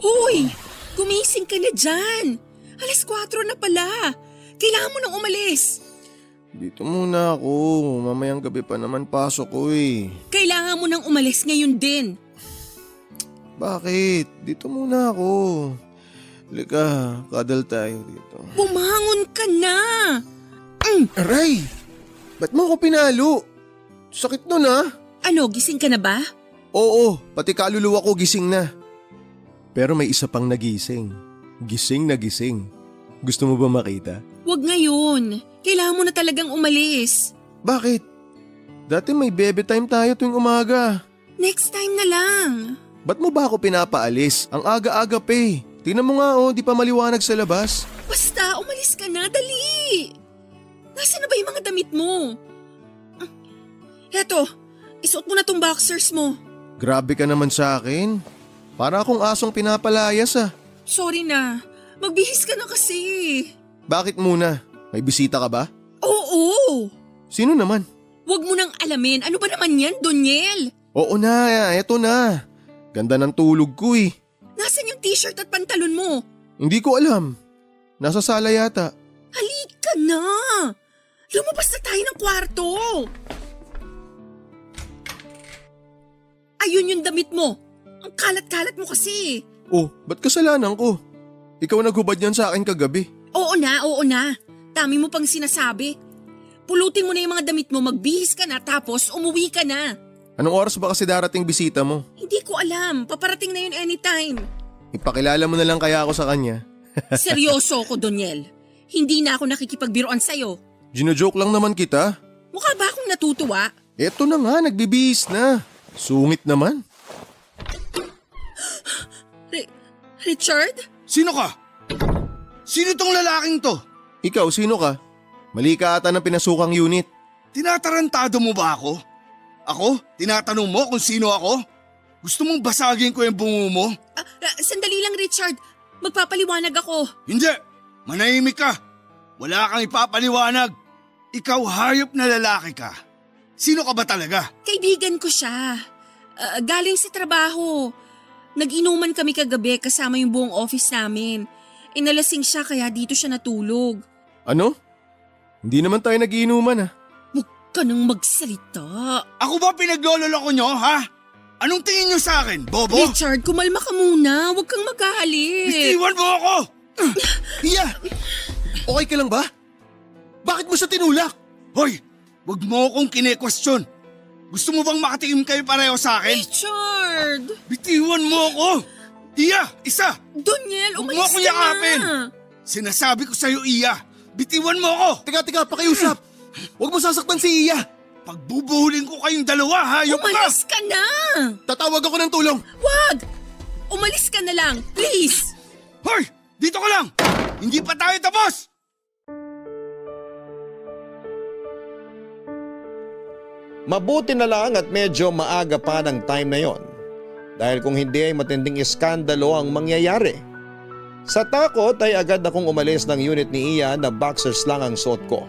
Hoy! Gumising ka na dyan! 4:00 na pala! Kailangan mo nang umalis! Dito muna ako. Mamayang gabi pa naman pasok ko eh. Kailangan mo nang umalis ngayon din! Bakit? Dito muna ako. Lika, kadal tayo dito. Bumangon ka na! Aray! Ba't mo ako pinalo? Sakit nun ah. Ano, gising ka na ba? Oo, pati kaluluwa ko gising na. Pero may isa pang nagising. Gising na gising. Gusto mo ba makita? Huwag ngayon. Kailangan mo na talagang umalis. Bakit? Dati may bebe time tayo tuwing umaga. Next time na lang. Ba't mo ba ako pinapaalis? Ang aga-aga pa eh. Tingnan mo nga oh, di pa maliwanag sa labas. Basta, umalis ka na, dali! Nasaan na ba yung mga damit mo? Heto, isuot mo na tong boxers mo. Grabe ka naman sa akin. Para akong asong pinapalayas ah. Sorry na, magbihis ka na kasi. Bakit muna? May bisita ka ba? Oo! Sino naman? Huwag mo nang alamin, ano ba naman yan, Doniel? Oo na, eto na. Ganda ng tulog ko eh. Nasaan yung t-shirt at pantalon mo? Hindi ko alam. Nasa sala yata. Halika na! Lumabas na tayo ng kwarto! Ayun yung damit mo. Ang kalat-kalat mo kasi. Oh, ba't kasalanan ko? Ikaw naghubad yan sa akin kagabi. Oo na. Dami mo pang sinasabi. Pulutin mo na yung mga damit mo, magbihis ka na tapos umuwi ka na. Anong oras ba kasi darating bisita mo? Hindi ko alam, paparating na yun anytime. Ipakilala mo na lang kaya ako sa kanya. Seryoso ako, Doniel. Hindi na ako nakikipagbiruan sa'yo. Gino-joke lang naman kita. Mukha ba akong natutuwa? Eto na nga, nagbibihis na. Sungit naman. Richard? Sino ka? Sino tong lalaking to? Ikaw, sino ka? Mali ka ata ng pinasukang unit. Tinatarantado mo ba ako? Ako? Tinatanong mo kung sino ako? Gusto mong basagin ko yung bungo mo? Sandali lang, Richard. Magpapaliwanag ako. Hindi! Manahimik ka! Wala kang ipapaliwanag! Ikaw hayop na lalaki ka. Sino ka ba talaga? Kaibigan ko siya. Galing sa trabaho. Nag-inuman kami kagabi kasama yung buong office namin. Inalasing siya kaya dito siya natulog. Ano? Hindi naman tayo nagiinuman ah. Huwag ka nang magsalita. Ako ba pinaglololoko nyo, ha? Anong tingin nyo sa akin, bobo? Richard, kumalma ka muna. Huwag kang magalit. Iwan mo ako! Iya! Okay ka lang ba? Bakit mo siya tinulak? Hoy! Huwag mo akong kine-question. Gusto mo bang makatikim kayo pareho sa akin? Richard! Bitiwan mo ako! Iya! Isa! Doniel, Huwag mo umalis akong ka yakapin! na. Sinasabi ko sa'yo, Iya! Bitiwan mo ako! Teka, pakiusap. Huwag mo sasaktan si Iya. Pagbubuhulin ko kayong dalawa, hayop ka! Umalis ka na! Tatawag ako ng tulong. Wag! Umalis ka na lang, please! Hoy! Dito ka lang! Hindi pa tayo tapos! Mabuti na lang at medyo maaga pa ng time na yon. Dahil kung hindi ay matinding iskandalo ang mangyayari. Sa takot ay agad akong umalis ng unit ni Iya na boxers lang ang suot ko.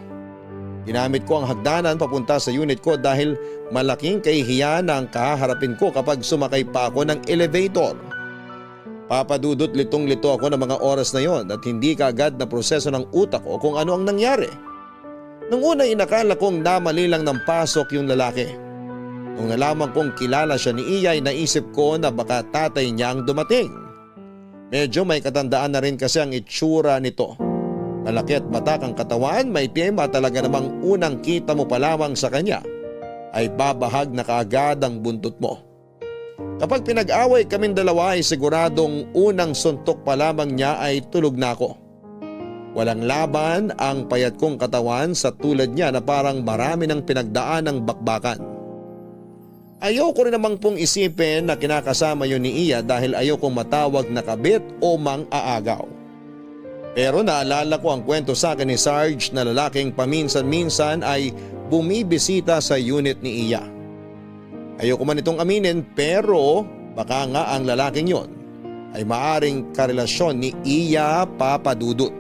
Ginamit ko ang hagdanan papunta sa unit ko dahil malaking kahihiyan ang kaharapin ko kapag sumakay pa ako ng elevator. Papadudot litong-lito ako ng mga oras na yon at hindi kaagad na proseso ng utak ko kung ano ang nangyari. Nung una inakala kong namali lang ng pasok yung lalaki. Nung nalaman kong kilala siya ni Iya ay naisip ko na baka tatay niya ang dumating. Medyo may katandaan na rin kasi ang itsura nito. Malaki at batak ang katawan, may tema talaga namang unang kita mo pa lamang sa kanya ay babahag na kaagad ang buntot mo. Kapag pinag-away kaming dalawa ay siguradong unang suntok pa lamang niya ay tulog na ako. Walang laban ang payat kong katawan sa tulad niya na parang marami ng pinagdaan ng bakbakan. Ayoko rin namang pong isipin na kinakasama yun ni Iya dahil ayokong matawag na kabit o mang-aagaw. Pero naalala ko ang kwento sa akin ni Sarge na lalaking paminsan-minsan ay bumibisita sa unit ni Iya. Ayoko man itong aminin pero baka nga ang lalaking yon ay maaring karelasyon ni Iya Papadudut.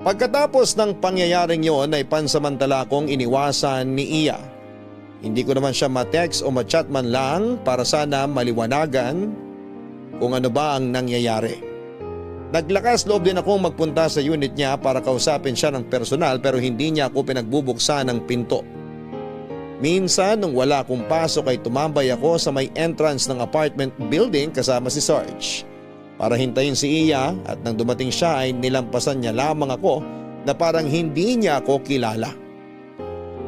Pagkatapos ng pangyayaring yon ay pansamantala kong iniwasan ni Iya. Hindi ko naman siya ma-text o ma-chat man lang para sana maliwanagan kung ano ba ang nangyayari. Naglakas loob din akong magpunta sa unit niya para kausapin siya ng personal pero hindi niya ako pinagbubuksan ng pinto. Minsan nung wala akong pasok ay tumambay ako sa may entrance ng apartment building kasama si Sarge para hintayin si Iya at nang dumating siya ay nilampasan niya lamang ako na parang hindi niya ako kilala.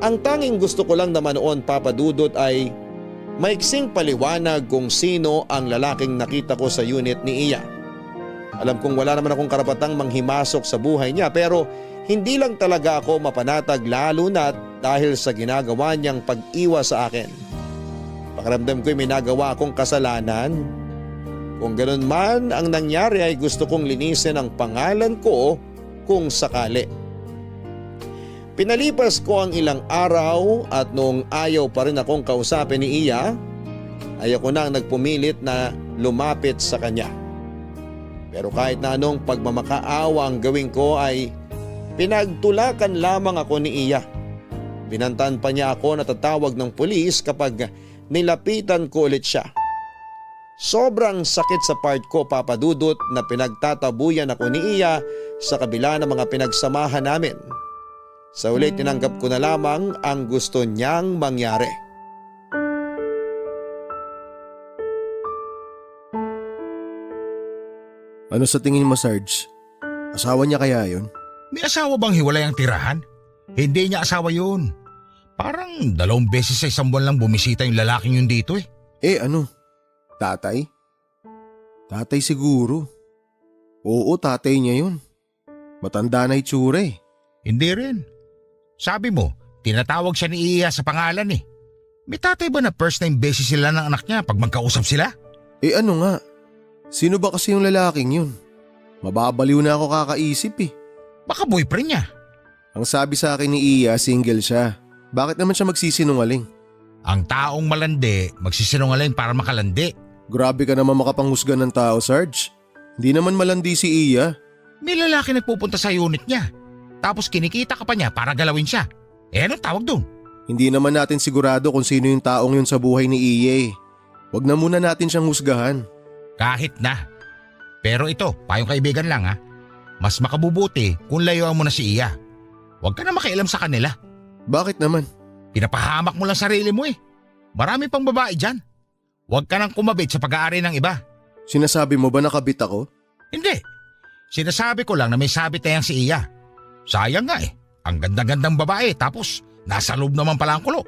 Ang tanging gusto ko lang naman noon Papadudot ay maiksing paliwanag kung sino ang lalaking nakita ko sa unit ni Iya. Alam kong wala naman akong karapatang manghimasok sa buhay niya pero hindi lang talaga ako mapanatag lalo na dahil sa ginagawa niyang pag-iwas sa akin. Pakiramdam ko'y may nagawa akong kasalanan. Kung ganun man ang nangyari ay gusto kong linisin ang pangalan ko kung sakali. Pinalipas ko ang ilang araw at noong ayaw pa rin akong kausapin ni Iya, ay ako na ang nagpumilit na lumapit sa kanya. Pero kahit na anong pagmamakaawa ang gawin ko ay pinagtulakan lamang ako ni Iya. Binantaan pa niya ako na tatawag ng pulis kapag nilapitan ko ulit siya. Sobrang sakit sa part ko Papadudot na pinagtatabuyan ako ni Iya sa kabila ng mga pinagsamahan namin. Sa ulit tinanggap ko na lamang ang gusto niyang mangyari. Ano sa tingin mo, Sarge? Asawa niya kaya yun? May asawa bang hiwalay ang tirahan? Hindi niya asawa yun. Parang 2 beses sa isang buwan lang bumisita yung lalaking yun dito eh. Ano? Tatay? Tatay siguro. Oo, tatay niya yun. Matanda na itsura eh. Hindi rin. Sabi mo, tinatawag siya ni Iya sa pangalan eh. May tatay ba na first name basis sila ng anak niya pag magkausap sila? Ano nga? Sino ba kasi yung lalaking yun? Mababaliw na ako kakaisip eh. Baka boyfriend niya. Ang sabi sa akin ni Iya, single siya. Bakit naman siya magsisinungaling? Ang taong malandi, magsisinungaling para makalandi. Grabe ka naman makapanghusga ng tao, Sarge. Hindi naman malandi si Iya. May lalaki nagpupunta sa unit niya. Tapos kinikita ka pa niya para galawin siya. Anong tawag doon? Hindi naman natin sigurado kung sino yung taong yun sa buhay ni Iya eh. Huwag na muna natin siyang husgahan. Kahit na. Pero ito, payong kaibigan lang ha. Mas makabubuti kung layuan mo na si Iya. Huwag ka na makialam sa kanila. Bakit naman? Pinapahamak mo lang sarili mo eh. Marami pang babae dyan. Huwag ka nang kumabit sa pag-aari ng iba. Sinasabi mo ba nakabit ako? Hindi. Sinasabi ko lang na may sabit na yan si Iya. Sayang nga eh. Ang ganda-gandang babae tapos nasa loob naman pala ang kulo.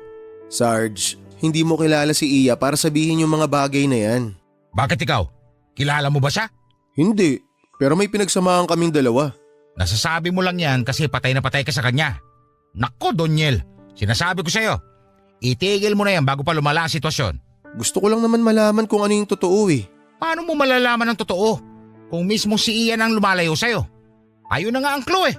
Sarge, hindi mo kilala si Iya para sabihin yung mga bagay na yan. Bakit ikaw? Kilala mo ba siya? Hindi, pero may pinagsamahan kaming dalawa. Nasasabi mo lang yan kasi patay na patay ka sa kanya. Nako, Doniel. Sinasabi ko sa'yo. Itigil mo na yan bago pa lumala ang sitwasyon. Gusto ko lang naman malaman kung ano yung totoo eh. Paano mo malalaman ang totoo? Kung mismo si Ian ang lumalayo sa'yo. Ayun na nga ang clue eh.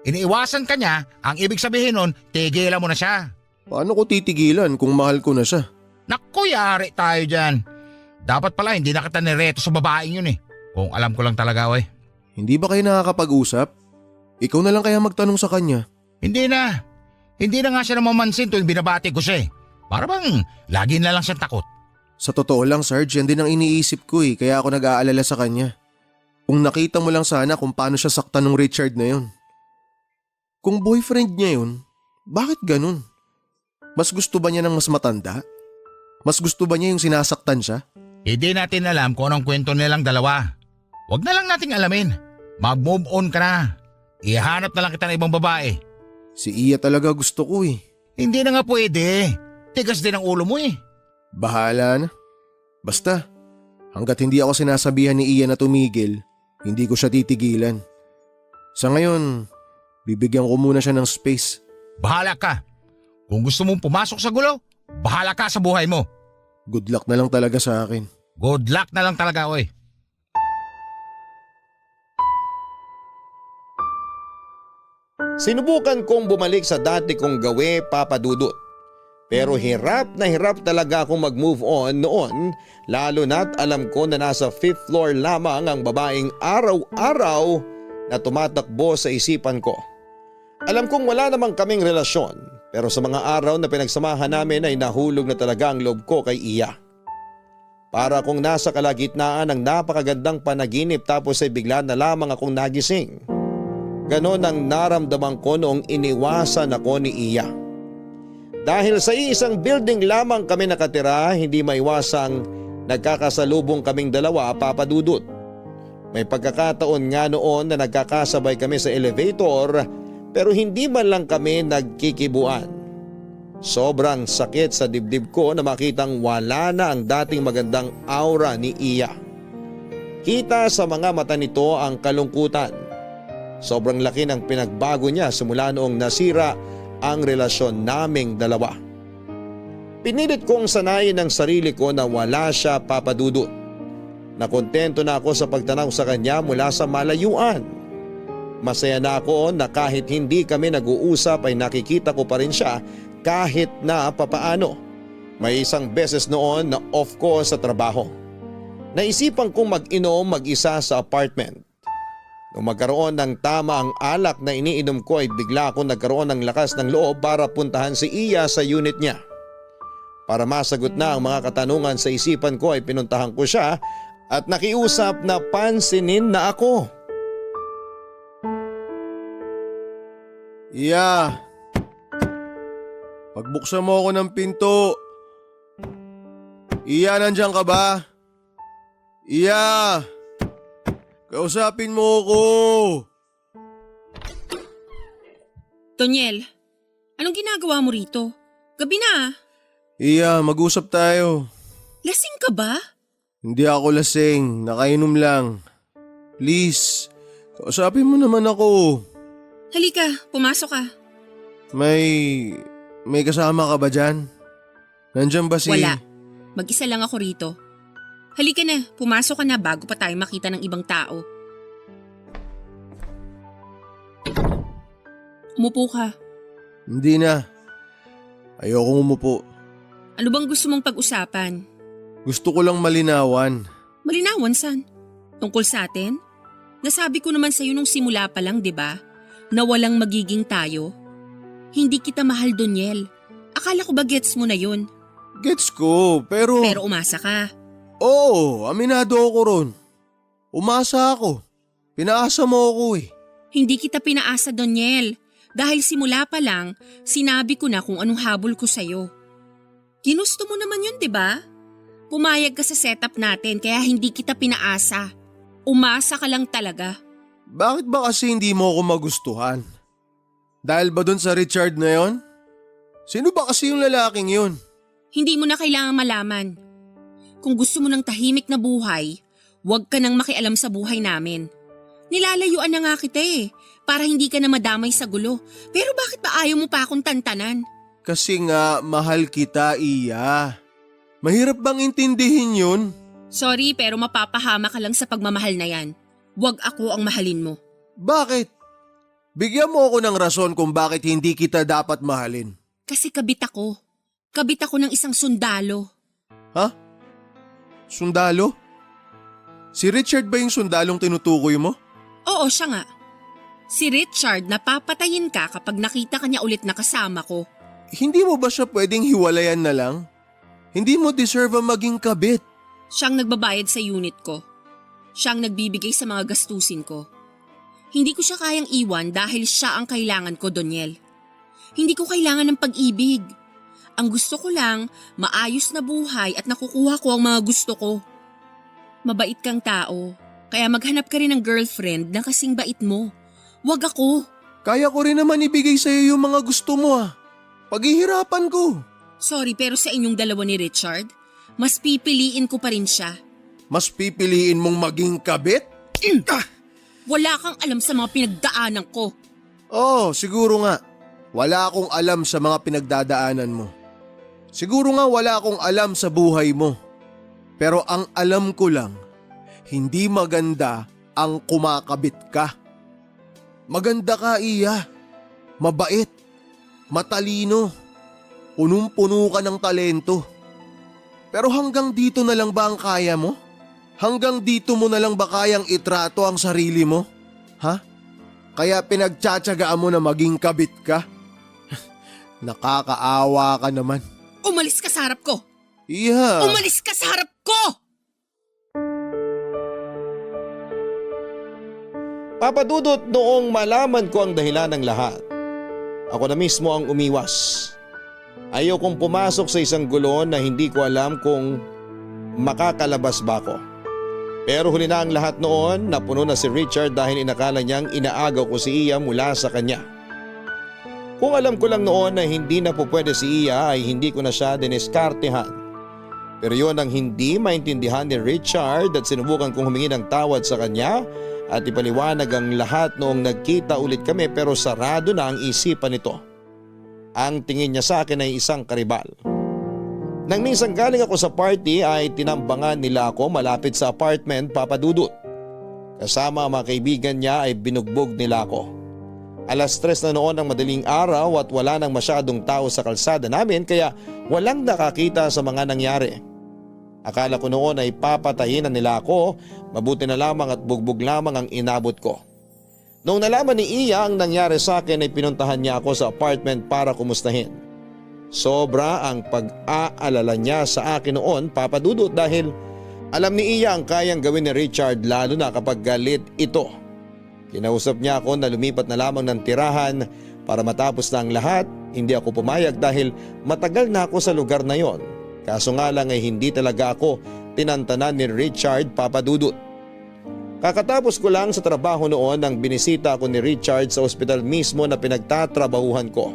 Iniiwasan ka niya, ang ibig sabihin nun, tigilan mo na siya. Paano ko titigilan kung mahal ko na siya? Naku, yari tayo dyan. Dapat pala hindi na kita nireto sa babaeng yun eh. Kung alam ko lang talaga eh. Hindi ba kayo nakakapag-usap? Ikaw na lang kaya magtanong sa kanya. Hindi na. Hindi na nga siya namamansin tuwing binabati ko siya eh. Para bang lagi na lang siyang takot. Sa totoo lang, Sarge, yan din ang iniisip ko kaya ako nag-aalala sa kanya. Kung nakita mo lang sana kung paano siya saktan ng Richard na yun. Kung boyfriend niya yun, bakit ganun? Mas gusto ba niya ng mas matanda? Mas gusto ba niya yung sinasaktan siya? Hindi natin alam kung anong kwento nilang dalawa. Huwag na lang nating alamin. Mag-move on ka na. Ihanap na lang kita ng ibang babae. Si Iya talaga gusto ko Hindi na nga pwede. Tigas din ang ulo mo Bahala na. Basta, hanggat hindi ako sinasabihan ni Iya na tumigil, hindi ko siya titigilan. Sa ngayon, bibigyan ko muna siya ng space. Bahala ka. Kung gusto mong pumasok sa gulo, bahala ka sa buhay mo. Good luck na lang talaga sa akin. Good luck na lang talaga, oy. Sinubukan kong bumalik sa dati kong gawe, Papa Dudut. Pero hirap na hirap talaga akong mag-move on noon, lalo na't alam ko na nasa 5th floor lamang ang babaeng araw-araw na tumatakbo sa isipan ko. Alam kong wala namang kaming relasyon, pero sa mga araw na pinagsamahan namin ay nahulog na talaga ang loob ko kay Iya. Para akong nasa kalagitnaan ng napakagandang panaginip tapos ay bigla na lamang akong nagising. Ganon ang naramdaman ko noong iniwasan ako ni Iya. Dahil sa isang building lamang kami nakatira, hindi maiwasang nagkakasalubong kaming dalawa, Papa Dudut. May pagkakataon nga noon na nagkakasabay kami sa elevator pero hindi man lang kami nagkikibuan. Sobrang sakit sa dibdib ko na makitang wala na ang dating magandang aura ni Iya. Kita sa mga mata nito ang kalungkutan. Sobrang laki ng pinagbago niya simula noong nasira ang relasyon naming dalawa. Pinilit kong sanayin ang sarili ko na wala siya, Papa Dudut. Nakontento na ako sa pagtanaw sa kanya mula sa malayuan. Masaya na ako na kahit hindi kami nag-uusap ay nakikita ko pa rin siya kahit na papaano. May isang beses noon na off ko sa trabaho. Naisipan kong mag-inom mag-isa sa apartment. Nung magkaroon ng tama ang alak na iniinom ko ay bigla akong nagkaroon ng lakas ng loob para puntahan si Iya sa unit niya. Para masagot na ang mga katanungan sa isipan ko ay pinuntahan ko siya at nakiusap na pansinin na ako. Iya, pagbuksan mo ako ng pinto. Iya, nandiyan ka ba? Iya, kausapin mo ako. Toniel, anong ginagawa mo rito? Gabi na. Iya, mag-usap tayo. Lasing ka ba? Hindi ako lasing, nakainom lang. Please, kausapin mo naman ako. Halika, pumasok ka. May kasama ka ba dyan? Nandyan ba si… Wala. Mag-isa lang ako rito. Halika na, pumasok ka na bago pa tayo makita ng ibang tao. Umupo ka. Hindi na. Ayokong umupo. Ano bang gusto mong pag-usapan? Gusto ko lang malinawan. Malinawan san? Tungkol sa atin? Nasabi ko naman sa'yo nung simula pa lang, di ba? Na walang magiging tayo. Hindi kita mahal, Doniel. Akala ko ba gets mo na yun? Gets ko, pero… Pero umasa ka. Oo, aminado ako ron. Umasa ako. Pinaasa mo ako Hindi kita pinaasa, Doniel. Dahil simula pa lang, sinabi ko na kung anong habol ko sa'yo. Ginusto mo naman yun, di ba? Pumayag ka sa setup natin kaya hindi kita pinaasa. Umasa ka lang talaga. Bakit ba kasi hindi mo ako magustuhan? Dahil ba dun sa Richard na yon? Sino ba kasi yung lalaking yun? Hindi mo na kailangan malaman. Kung gusto mo ng tahimik na buhay, huwag ka nang makialam sa buhay namin. Nilalayuan na nga kita para hindi ka na madamay sa gulo. Pero bakit ba ayaw mo pa akong tantanan? Kasi nga, mahal kita, Iya. Mahirap bang intindihin yun? Sorry pero mapapahama ka lang sa pagmamahal na yan. Huwag ako ang mahalin mo. Bakit? Bigyan mo ako ng rason kung bakit hindi kita dapat mahalin. Kasi kabit ako. Kabit ako ng isang sundalo. Ha? Sundalo? Si Richard ba yung sundalong tinutukoy mo? Oo, siya nga. Si Richard napapatayin ka kapag nakita ka niya ulit na kasama ko. Hindi mo ba siya pwedeng hiwalayan na lang? Hindi mo deserve ang maging kabit. Siyang nagbabayad sa unit ko. Siyang nagbibigay sa mga gastusin ko. Hindi ko siya kayang iwan dahil siya ang kailangan ko, Doniel. Hindi ko kailangan ng pag-ibig. Ang gusto ko lang, maayos na buhay at nakukuha ko ang mga gusto ko. Mabait kang tao, kaya maghanap ka rin ng girlfriend na kasing bait mo. Wag ako. Kaya ko rin naman ibigay sa'yo yung mga gusto mo ah. Paghihirapan ko. Sorry pero sa inyong dalawa ni Richard, mas pipiliin ko pa rin siya. Mas pipiliin mong maging kabit? Wala kang alam sa mga pinagdaanan ko. Oo, siguro nga. Wala akong alam sa mga pinagdadaanan mo. Siguro nga wala akong alam sa buhay mo. Pero ang alam ko lang, hindi maganda ang kumakabit ka. Maganda ka, Iya. Mabait. Matalino. Punong-puno ka ng talento. Pero hanggang dito na lang ba ang kaya mo? Hanggang dito mo na lang ba kayang itrato ang sarili mo? Ha? Kaya pinagtsatsagaan mo na maging kabit ka? Nakakaawa ka naman. Umalis ka sa harap ko! Iya. Umalis ka sa harap ko! Papadudot noong malaman ko ang dahilan ng lahat. Ako na mismo ang umiwas. Ayaw kong pumasok sa isang gulon na hindi ko alam kung makakalabas ba ako. Pero huli na ang lahat noon, napuno na si Richard dahil inakala niyang inaagaw ko si Iya mula sa kanya. Kung alam ko lang noon na hindi na po pwede si Iya ay hindi ko na siya diniskartehan. Pero yun ang hindi maintindihan ni Richard at sinubukan kong humingi ng tawad sa kanya at ipaliwanag ang lahat noong nagkita ulit kami pero sarado na ang isipan nito. Ang tingin niya sa akin ay isang karibal. Nang minsan galing ako sa party ay tinambangan nila ako malapit sa apartment, Papa Dudut. Kasama ang mga kaibigan niya ay binugbog nila ako. 3:00 na noon ng madaling araw at wala nang masyadong tao sa kalsada namin kaya walang nakakita sa mga nangyari. Akala ko noon ay papatayin na nila ako, mabuti na lamang at bugbog lamang ang inabot ko. Noong nalaman ni Iya ang nangyari sa akin ay pinuntahan niya ako sa apartment para kumustahin. Sobra ang pag-aalala niya sa akin noon, Papa Dudut, dahil alam ni Iya ang kayang gawin ni Richard lalo na kapag galit ito. Kinausap niya ako na lumipat na lamang ng tirahan para matapos na ang lahat. Hindi ako pumayag dahil matagal na ako sa lugar na yon. Kaso nga lang ay hindi talaga ako tinantanan ni Richard, Papa Dudut. Kakatapos ko lang sa trabaho noon nang binisita ako ni Richard sa ospital mismo na pinagtatrabahuhan ko.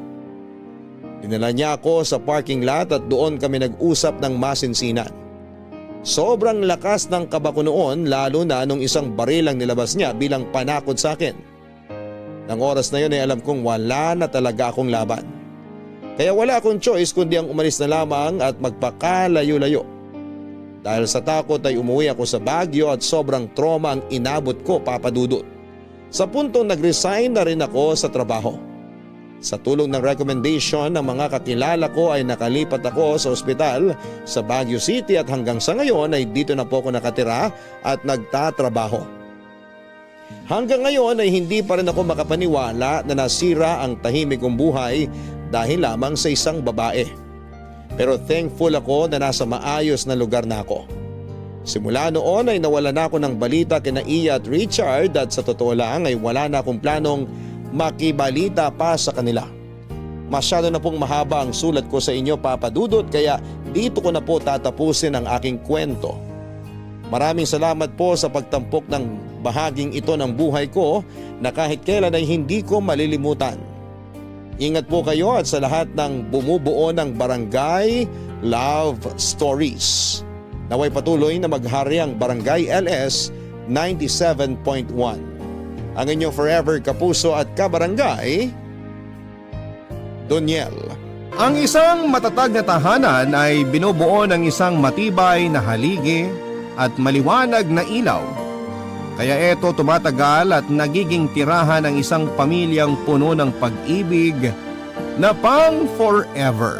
Dinala niya ako sa parking lot at doon kami nag-usap ng masinsinan. Sobrang lakas ng kaba ko noon lalo na nung isang baril ang nilabas niya bilang panakot sa akin. Nang oras na yun ay alam kong wala na talaga akong laban. Kaya wala akong choice kundi ang umalis na lamang at magpakalayo-layo. Dahil sa takot ay umuwi ako sa Baguio at sobrang trauma ang inabot ko, Papa Dudut. Sa puntong nag-resign na rin ako sa trabaho. Sa tulong ng recommendation ng mga kakilala ko ay nakalipat ako sa ospital sa Baguio City at hanggang sa ngayon ay dito na po ako nakatira at nagtatrabaho. Hanggang ngayon ay hindi pa rin ako makapaniwala na nasira ang tahimik kong buhay dahil lamang sa isang babae. Pero thankful ako na nasa maayos na lugar na ako. Simula noon ay nawala na ako ng balita kina Iya at Richard at sa totoo lang ay wala na akong planong makibalita pa sa kanila. Masyado na pong mahaba ang sulat ko sa inyo, Papa Dudut, kaya dito ko na po tatapusin ang aking kwento. Maraming salamat po sa pagtampok ng bahaging ito ng buhay ko na kahit kailan ay hindi ko malilimutan. Ingat po kayo at sa lahat ng bumubuo ng Barangay Love Stories. Naway patuloy na maghari ang Barangay LS 97.1. Ang inyong forever kapuso at kabarangay, Doniel. Ang isang matatag na tahanan ay binubuo ng isang matibay na haligi at maliwanag na ilaw. Kaya ito tumatagal at nagiging tirahan ng isang pamilyang puno ng pag-ibig na pang forever.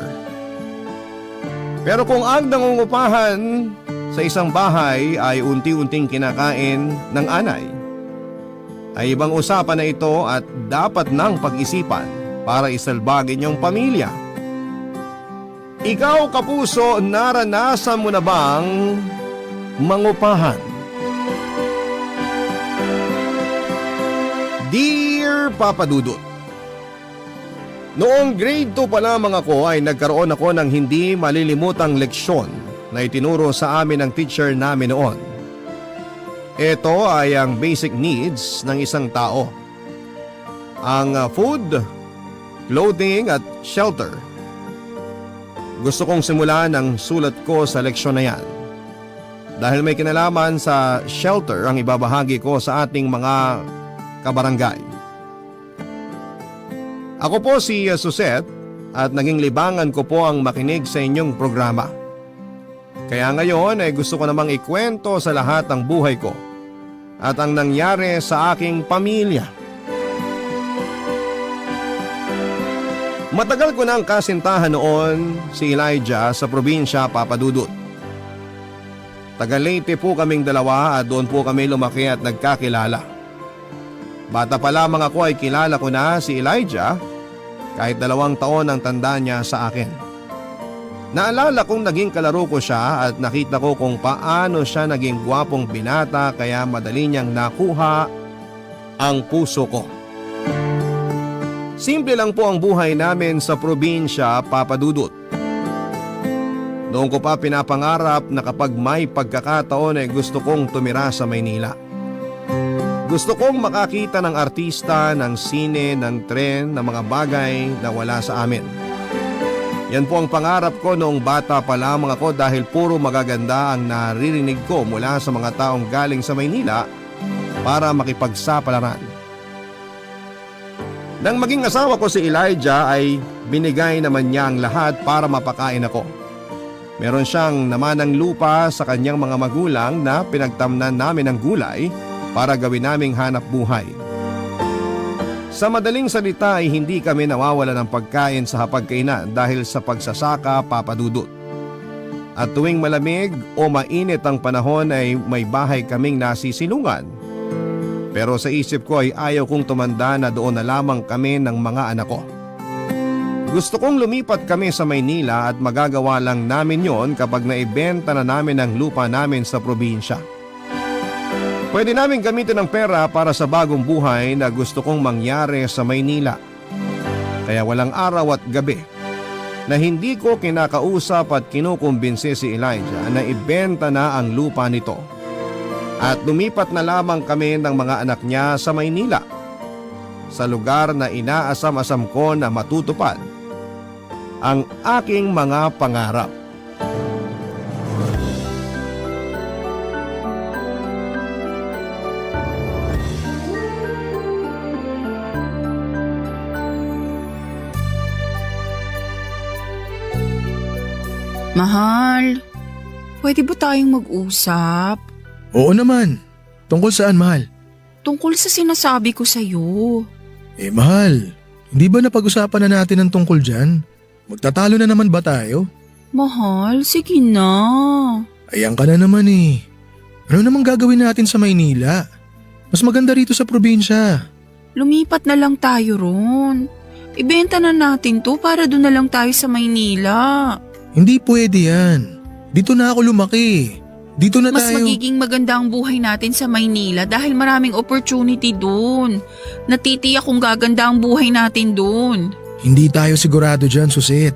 Pero kung ang nangungupahan sa isang bahay ay unti-unting kinakain ng anay, ay ibang usapan na ito at dapat nang pag-isipan para isalbagin yung pamilya. Ikaw kapuso, naranasan mo na bang mangupahan? Dear Papa Dudut, noong grade 2 pa lamang ako ay nagkaroon ako ng hindi malilimutang leksyon na itinuro sa amin ng teacher namin noon. Ito ay ang basic needs ng isang tao. Ang food, clothing at shelter. Gusto kong simulan ang sulat ko sa leksyon na yan. Dahil may kinalaman sa shelter ang ibabahagi ko sa ating mga kabarangay. Ako po si Suset at naging libangan ko po ang makinig sa inyong programa. Kaya ngayon ay gusto ko namang ikwento sa lahat ang buhay ko at ang nangyari sa aking pamilya. Matagal ko nang kasintahan noon si Elijah sa probinsya, Papa Dudut. Taga Leyte po kaming dalawa at doon po kami lumaki at nagkakilala. Bata pa lamang ako ay kilala ko na si Elijah kahit 2 taon ang tanda niya sa akin. Naalala kong naging kalaro ko siya at nakita ko kung paano siya naging gwapong binata kaya madali niyang nakuha ang puso ko. Simple lang po ang buhay namin sa probinsya, Papa Dudut. Noong ko pa pinapangarap na kapag may pagkakataon ay gusto kong tumira sa Maynila. Gusto kong makakita ng artista, ng sine, ng tren, ng mga bagay na wala sa amin. Yan po ang pangarap ko noong bata pa lamang ako dahil puro magaganda ang naririnig ko mula sa mga taong galing sa Maynila para makipagsapalaran. Nang maging asawa ko si Elijah ay binigay naman niya ang lahat para mapakain ako. Meron siyang namanang lupa sa kanyang mga magulang na pinagtamnan namin ng gulay para gawin naming hanap buhay. Sa madaling salita ay hindi kami nawawala ng pagkain sa hapagkainan dahil sa pagsasaka, Papa Dudut. At tuwing malamig o mainit ang panahon ay may bahay kaming nasisilungan. Pero sa isip ko ay ayaw kong tumanda na doon na lamang kami ng mga anak ko. Gusto kong lumipat kami sa Maynila at magagawa lang namin yon kapag naibenta na namin ang lupa namin sa probinsya. Pwede namin gamitin ang pera para sa bagong buhay na gusto kong mangyari sa Maynila. Kaya walang araw at gabi na hindi ko kinakausap at kinukumbinsi si Elijah na ibenta na ang lupa nito. At lumipat na lamang kami ng mga anak niya sa Maynila, sa lugar na inaasam-asam ko na matutupad ang aking mga pangarap. Mahal, pwede ba tayong mag-usap? Oo naman. Tungkol saan, mahal? Tungkol sa sinasabi ko sa'yo. Mahal, hindi ba napag-usapan na natin ang tungkol dyan? Magtatalo na naman ba tayo? Mahal, sige na. Ayan ka na naman eh. Ano namang gagawin natin sa Maynila? Mas maganda rito sa probinsya. Lumipat na lang tayo ron. Ibenta na natin to para doon na lang tayo sa Maynila. Hindi pwede yan. Dito na ako lumaki. Dito na Mas tayo. magiging maganda ang buhay natin sa Maynila dahil maraming opportunity doon. Natitiyak kung gaganda ang buhay natin doon. Hindi tayo sigurado dyan, Suset.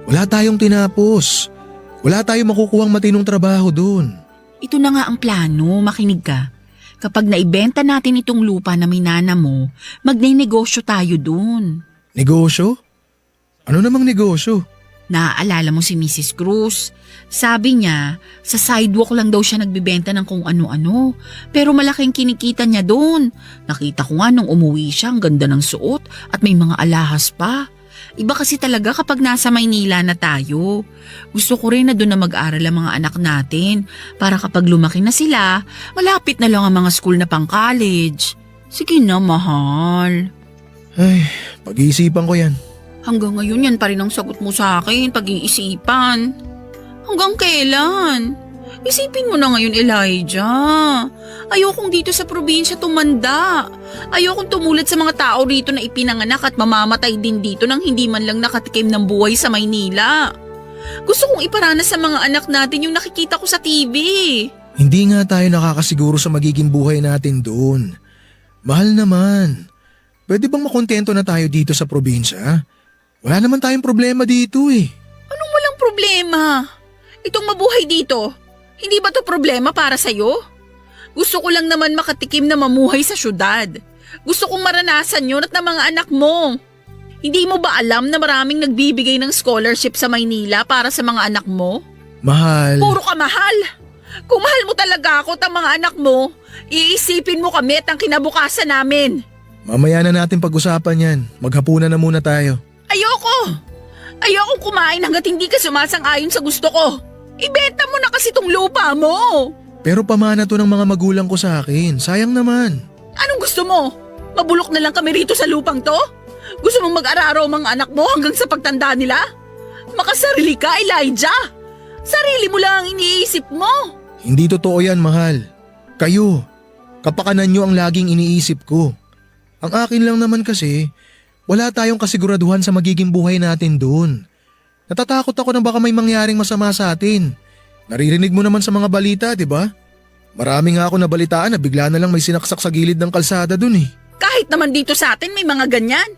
Wala tayong tinapos. Wala tayong makukuhang matinong trabaho doon. Ito na nga ang plano, makinig ka. Kapag naibenta natin itong lupa na minana mo, magne-negosyo tayo doon. Negosyo? Ano namang negosyo? Naaalala mo si Mrs. Cruz? Sabi niya, sa sidewalk lang daw siya nagbibenta ng kung ano-ano. Pero malaking kinikita niya doon. Nakita ko nga nung umuwi siya, ang ganda ng suot at may mga alahas pa. Iba kasi talaga kapag nasa Maynila na tayo. Gusto ko rin na doon na mag-aral ang mga anak natin para kapag lumaki na sila, malapit na lang ang mga school na pang-college. Sige na, mahal. Ay, pag-iisipan ko yan. Hanggang ngayon yan pa rin ang sagot mo sa akin, pag-iisipan. Hanggang kailan? Isipin mo na ngayon, Elijah. Ayokong dito sa probinsya tumanda. Ayokong tumulad sa mga tao rito na ipinanganak at mamamatay din dito nang hindi man lang nakatikim ng buhay sa Maynila. Gusto kong iparanas sa mga anak natin yung nakikita ko sa TV. Hindi nga tayo nakakasiguro sa magiging buhay natin doon. Mahal naman. Pwede bang makontento na tayo dito sa probinsya? Wala naman tayong problema dito eh. Anong walang problema? Itong mabuhay dito, hindi ba to problema para sa'yo? Gusto ko lang naman makatikim na mamuhay sa syudad. Gusto kong maranasan yun at ng mga anak mo. Hindi mo ba alam na maraming nagbibigay ng scholarship sa Maynila para sa mga anak mo? Mahal. Puro ka mahal. Kung mahal mo talaga ako at ang mga anak mo, iisipin mo kami at ang kinabukasan namin. Mamaya na natin pag-usapan yan. Maghapunan na muna tayo. Ayokong kumain hanggat hindi ka sumasang-ayon sa gusto ko. Ibenta mo na kasi tong lupa mo. Pero pamana to ng mga magulang ko sa akin. Sayang naman. Anong gusto mo? Mabulok na lang kami rito sa lupang to? Gusto mong mag-araro ang mga anak mo hanggang sa pagtanda nila? Makasarili ka, Elijah. Sarili mo lang ang iniisip mo. Hindi totoo yan, mahal. Kayo, kapakanan nyo ang laging iniisip ko. Ang akin lang naman kasi, wala tayong kasiguraduhan sa magiging buhay natin doon. Natatakot ako na baka may mangyaring masama sa atin. Naririnig mo naman sa mga balita, di ba? Marami nga ako nabalitaan na bigla na lang may sinaksak sa gilid ng kalsada doon eh. Kahit naman dito sa atin may mga ganyan.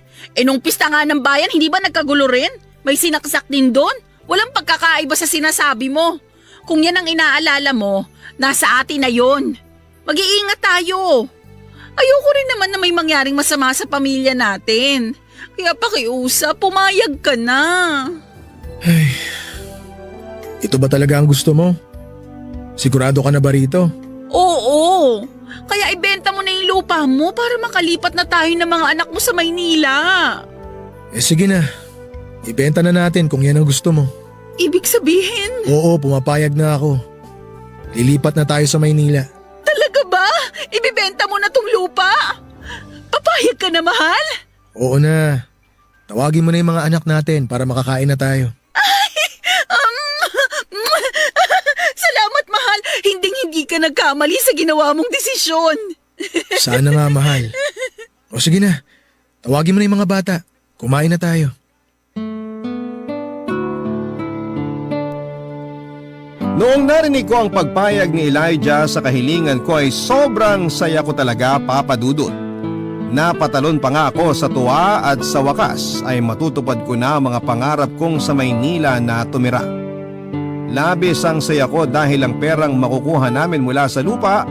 Nung pista nga ng bayan, hindi ba nagkagulo rin? May sinaksak din doon? Walang pagkakaiba sa sinasabi mo. Kung yan ang inaalala mo, nasa atin na yon. Mag-iingat tayo. Ayoko rin naman na may mangyaring masama sa pamilya natin. Kaya pakiusap, pumayag ka na. Ito ba talaga ang gusto mo? Sigurado ka na ba rito? Oo. Kaya ibenta mo na yung lupa mo para makalipat na tayo ng mga anak mo sa Maynila. Sige na. Ibenta na natin kung yan ang gusto mo. Ibig sabihin, Oo, pumapayag na ako. Lilipat na tayo sa Maynila. talaga ba? Ibibenta mo na tong lupa? Papayag ka na, mahal? Oo na. Tawagin mo na yung mga anak natin para makakain na tayo. Salamat, mahal. Hinding-hindi ka nagkamali sa ginawa mong desisyon. Sana nga, mahal. O sige na. Tawagin mo na yung mga bata. Kumain na tayo. Noong narinig ko ang pagpayag ni Elijah sa kahilingan ko ay sobrang saya ko talaga, Papa Dudut. Napatalon pa nga ako sa tuwa at sa wakas ay matutupad ko na ang mga pangarap kong sa Maynila na tumira. Labis ang saya ko dahil ang perang makukuha namin mula sa lupa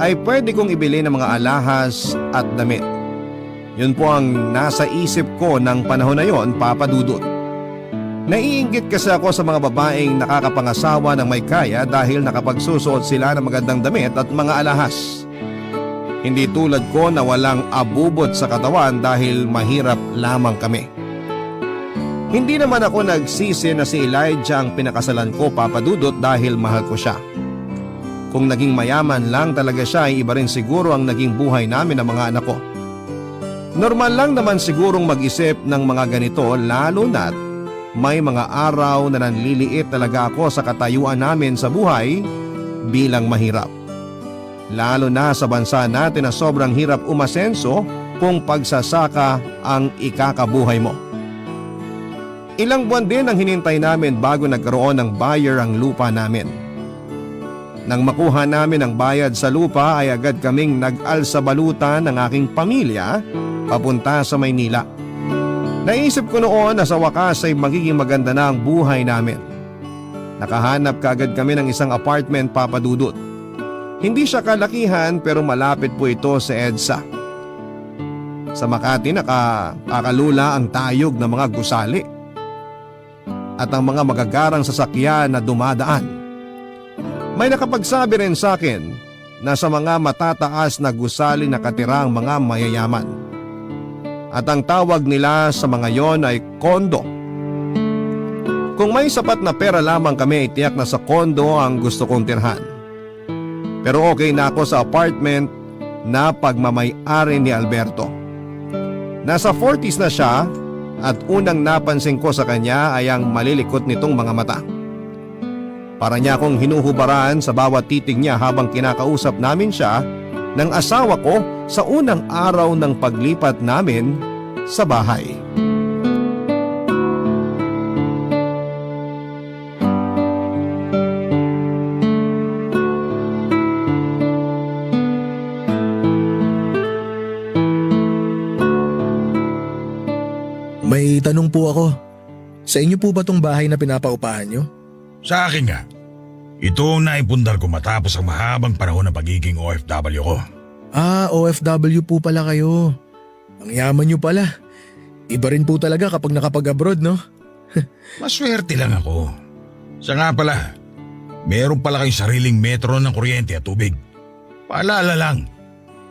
ay pwede kong ibili ng mga alahas at damit. Yun po ang nasa isip ko ng panahon na yon, Papa Dudut. Naiinggit kasi ako sa mga babaeng nakakapangasawa ng may kaya dahil nakapagsusuot sila ng magandang damit at mga alahas. Hindi tulad ko na walang abubot sa katawan dahil mahirap lamang kami. Hindi naman ako nagsisi na si Elijah ang pinakasalan ko, Papa Dudut, dahil mahal ko siya. Kung naging mayaman lang talaga siya ay iba rin siguro ang naging buhay namin ng mga anak ko. Normal lang naman sigurong mag-isip ng mga ganito lalo na't may mga araw na nanliliit talaga ako sa katayuan namin sa buhay bilang mahirap. Lalo na sa bansa natin na sobrang hirap umasenso kung pagsasaka ang ikakabuhay mo. Ilang buwan din ang hinintay namin bago nagkaroon ng buyer ang lupa namin. Nang makuha namin ang bayad sa lupa ay agad kaming nag-alsa balutan ng aking pamilya papunta sa Maynila. Naisip ko noon na sa wakas ay magiging maganda na ang buhay namin. Nakahanap kaagad kami ng isang apartment, Papa Dudut. Hindi siya kalakihan pero malapit po ito sa EDSA. Sa Makati nakakalula ang tayog ng mga gusali at ang mga magagarang sasakyan na dumadaan. May nakapagsabi rin sa akin na sa mga matataas na gusali nakatira ang mga mayayaman. At ang tawag nila sa mga yon ay kondo. Kung may sapat na pera lamang kami, itiyak na sa kondo ang gusto kong tirhan. Pero okay na ako sa apartment na pagmamay-ari ni Alberto. Nasa 40s na siya at unang napansin ko sa kanya ay ang malilikot nitong mga mata. Para niya akong hinuhubaran sa bawat titig niya habang kinakausap namin siya ng asawa ko sa unang araw ng paglipat namin sa bahay. may tanong po ako. Sa inyo po ba tong bahay na pinapaupahan nyo? Sa akin nga, ito ang naipundar ko matapos ang mahabang panahon ng pagiging OFW ko. Ah, OFW po pala kayo. Ang yaman nyo pala. Iba rin po talaga kapag nakapag-abroad, no? Maswerte lang ako. Siya nga pala, meron pala kayong sariling metro ng kuryente at tubig. Paalala lang,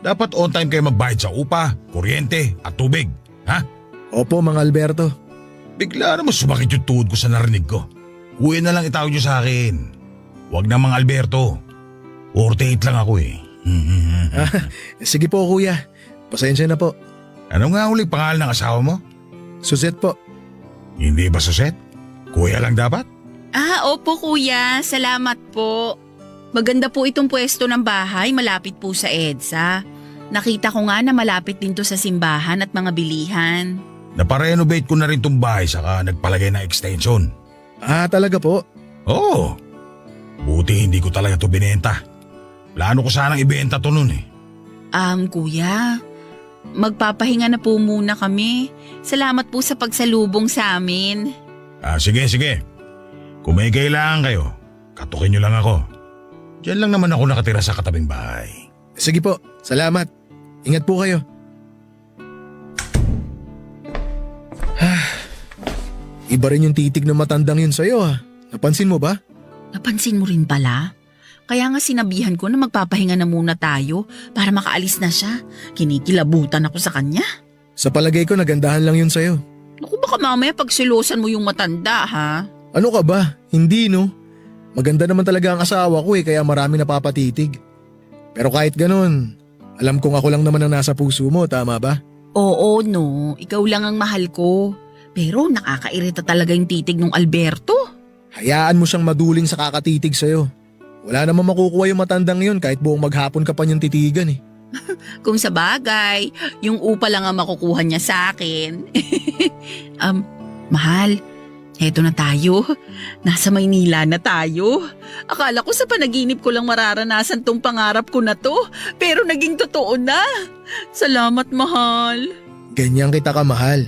dapat on time kayo magbayad sa upa, kuryente at tubig. Ha? Opo, Mang Alberto. Bigla naman sumakit yung tuhod ko sa narinig ko. Uwi na lang itawag nyo sa akin. Huwag na Mang Alberto. 48 lang ako eh. Sige po, kuya. Pasensya na po. Ano nga ulit pangalan ng asawa mo? Suset po. Hindi ba Suset? Kuya lang dapat? Opo kuya. Salamat po. Maganda po itong pwesto ng bahay, malapit po sa EDSA. Nakita ko nga na malapit din to sa simbahan at mga bilihan. Naparenovate ko na rin tong bahay saka nagpalagay ng extension. Ah, talaga po? Oo. Buti hindi ko talaga to binenta. Plano ko sanang ibenta to nun eh. Kuya, magpapahinga na po muna kami. Salamat po sa pagsalubong sa amin. Sige. Kung may kailangan kayo, katukin nyo lang ako. Diyan lang naman ako nakatira sa katabing bahay. Sige po, salamat. Ingat po kayo. Iba rin yung titig ng matandang yun sa'yo ha. Napansin mo ba? Napansin mo rin pala? Kaya nga sinabihan ko na magpapahinga na muna tayo para makaalis na siya. Kinikilabutan ako sa kanya. Sa palagay ko nagandahan lang yun sa'yo. Naku, baka mamaya pagsilosan mo yung matanda ha. Ano ka ba? Hindi no. Maganda naman talaga ang asawa ko kaya marami napapatitig. Pero kahit ganun, alam kong ako lang naman ang nasa puso mo, tama ba? Oo no, ikaw lang ang mahal ko. Pero nakakairita talaga yung titig ng Alberto. Hayaan mo siyang maduling sa kakatitig sa'yo. Wala namang makukuha yung matandang yun kahit buong maghapon ka pa niyang titigan eh. Kung sa bagay, yung upa lang ang makukuha niya sa akin. Mahal, heto na tayo. Nasa Maynila na tayo. Akala ko sa panaginip ko lang mararanasan tong pangarap ko na to. Pero naging totoo na. Salamat, mahal. Ganyan kita kamahal.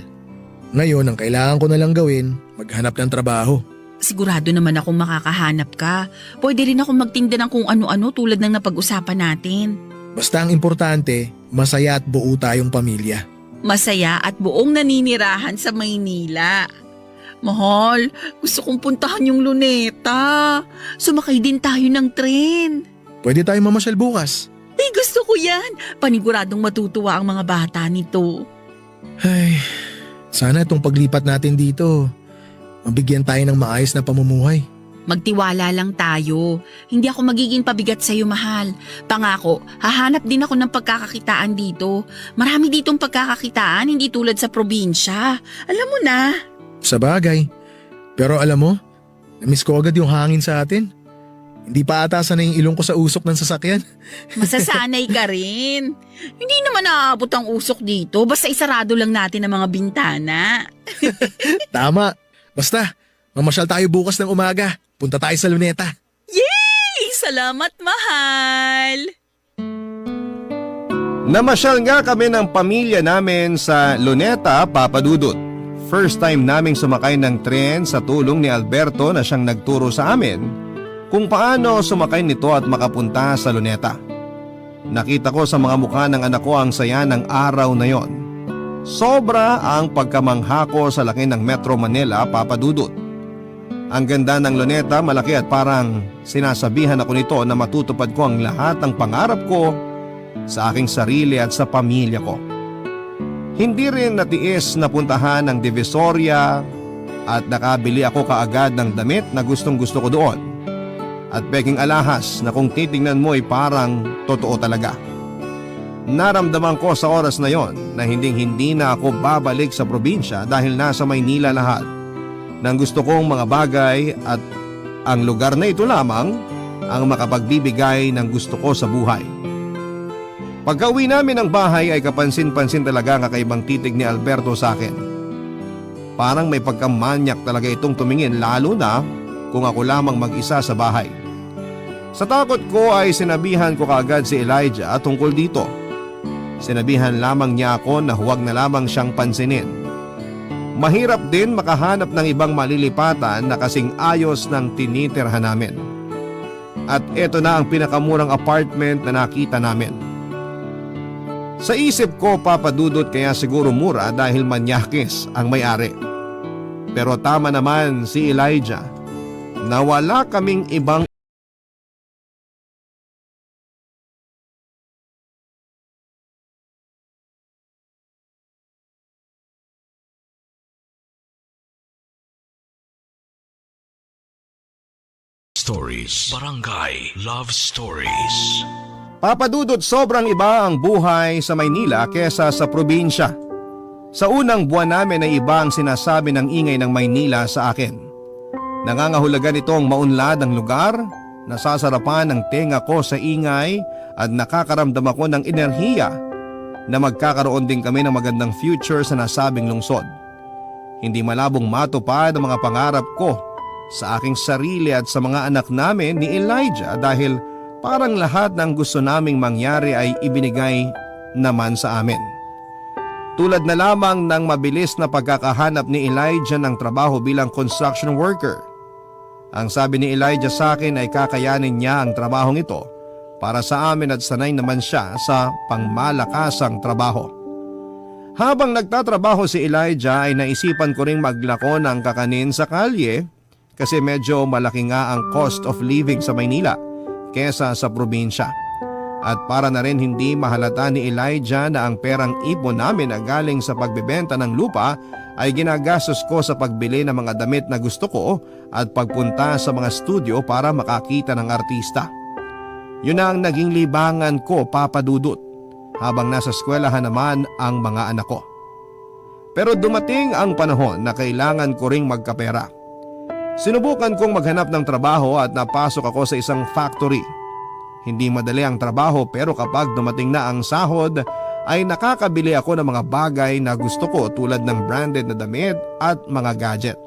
Ngayon, ang kailangan ko na lang gawin, maghanap ng trabaho. Sigurado naman akong makakahanap ka. Pwede rin akong magtinda ng kung ano-ano tulad ng napag-usapan natin. Basta ang importante, masaya at buo tayong pamilya. Masaya at buong naninirahan sa Maynila. Mahal, gusto kong puntahan yung Luneta. Sumakay din tayo ng tren. Pwede tayong mamasyal bukas. Ay, gusto ko yan. Paniguradong matutuwa ang mga bata nito. Ay, sana itong paglipat natin dito, mabigyan tayo ng maayos na pamumuhay. Magtiwala lang tayo. Hindi ako magiging pabigat sa'yo, mahal. Pangako, hahanap din ako ng pagkakakitaan dito. Marami ditong pagkakakitaan, hindi tulad sa probinsya. Alam mo na. Sa bagay. Pero alam mo, namiss ko agad yung hangin sa atin. Hindi pa ata sanay yung ilong ko sa usok ng sasakyan. Masasanay ka rin. Hindi naman naaabot ang usok dito. Basta isarado lang natin ang mga bintana. Tama. Basta, mamasyal tayo bukas ng umaga. Punta tayo sa Luneta. Yay! Salamat, mahal! Namasyal nga kami ng pamilya namin sa Luneta, Papa Dudut. First time naming sumakay ng tren sa tulong ni Alberto na siyang nagturo sa amin kung paano sumakay nito at makapunta sa Luneta. Nakita ko sa mga mukha ng anak ko ang saya ng araw na yon. Sobra ang pagkamangha ko sa laki ng Metro Manila, Papa Dudut. Ang ganda ng Luneta, malaki at parang sinasabihan ako nito na matutupad ko ang lahat ng pangarap ko sa aking sarili at sa pamilya ko. Hindi rin natiis na puntahan ng Divisoria at nakabili ako kaagad ng damit na gustong gusto ko doon. At peking alahas na kung titingnan mo ay parang totoo talaga. Naramdaman ko sa oras na yon na hindi na ako babalik sa probinsya dahil nasa Maynila lahat ng gusto kong mga bagay at ang lugar na ito lamang ang makapagbibigay ng gusto ko sa buhay. Pagka-uwi namin ng bahay ay kapansin-pansin talaga ang kakaibang titig ni Alberto sa akin. Parang may pagkamanyak talaga itong tumingin lalo na kung ako lamang mag-isa sa bahay. Sa takot ko ay sinabihan ko kaagad si Elijah tungkol dito. Sinabihan lamang niya ako na huwag na lamang siyang pansinin. mahirap din makahanap ng ibang malilipatan na kasing ayos ng tinitirhan namin. At ito na ang pinakamurang apartment na nakita namin. Sa isip ko, Papa Dudut, kaya siguro mura dahil manyakis ang may-ari. Pero tama naman si Elijah na wala kaming ibang Stories. Barangay Love Stories. Papadudot, sobrang iba ang buhay sa Maynila kesa sa probinsya. Sa unang buwan namin ay iba ang sinasabi ng ingay ng Maynila sa akin. Nangangahulugan itong maunlad ang lugar, nasasarapan ng tenga ko sa ingay at nakakaramdam ako ng enerhiya na magkakaroon din kami ng magandang future sa nasabing lungsod. Hindi malabong matupad ang mga pangarap ko sa aking sarili at sa mga anak namin ni Elijah dahil parang lahat ng gusto naming mangyari ay ibinigay naman sa amin. Tulad na lamang ng mabilis na pagkakahanap ni Elijah ng trabaho bilang construction worker. Ang sabi ni Elijah sa akin ay kakayanin niya ang trabahong ito para sa amin at sanay naman siya sa pangmalakasang trabaho. Habang nagtatrabaho si Elijah ay naisipan ko ring maglako ng kakanin sa kalye kasi medyo malaki nga ang cost of living sa Maynila kesa sa probinsya. At para na rin hindi mahalata ni Elijah na ang perang ipon namin na galing sa pagbebenta ng lupa ay ginagastos ko sa pagbili ng mga damit na gusto ko at pagpunta sa mga studio para makakita ng artista. Yun ang naging libangan ko, Papa Dudut, habang nasa eskwelahan naman ang mga anak ko. Pero dumating ang panahon na kailangan ko ring magkapera. Sinubukan kong maghanap ng trabaho at napasok ako sa isang factory. Hindi madali ang trabaho pero kapag dumating na ang sahod ay nakakabili ako ng mga bagay na gusto ko tulad ng branded na damit at mga gadget.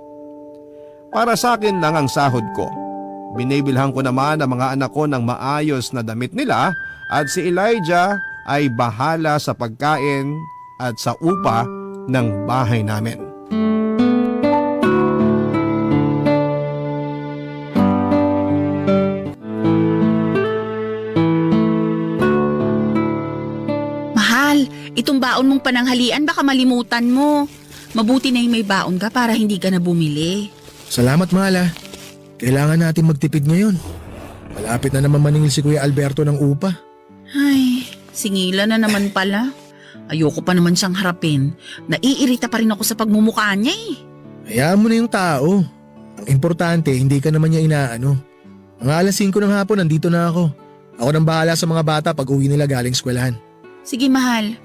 Para sa akin lang ang sahod ko. Binibilhan ko naman ang mga anak ko ng maayos na damit nila at si Elijah ay bahala sa pagkain at sa upa ng bahay namin. Itong baon mong pananghalian baka malimutan mo. Mabuti na yung may baon ka para hindi ka na bumili. Salamat, mahal ah. Kailangan natin magtipid ngayon. Malapit na naman maningil si Kuya Alberto ng upa. Ay, singila na naman pala. Ayoko pa naman siyang harapin. Naiirita pa rin ako sa pagmumukha niya eh. Hayaan mo na yung tao. Ang importante, hindi ka naman niya inaano. Mga alas 5 ng hapon, nandito na ako. Ako nang bahala sa mga bata pag uwi nila galing eskwelahan. Sige mahal.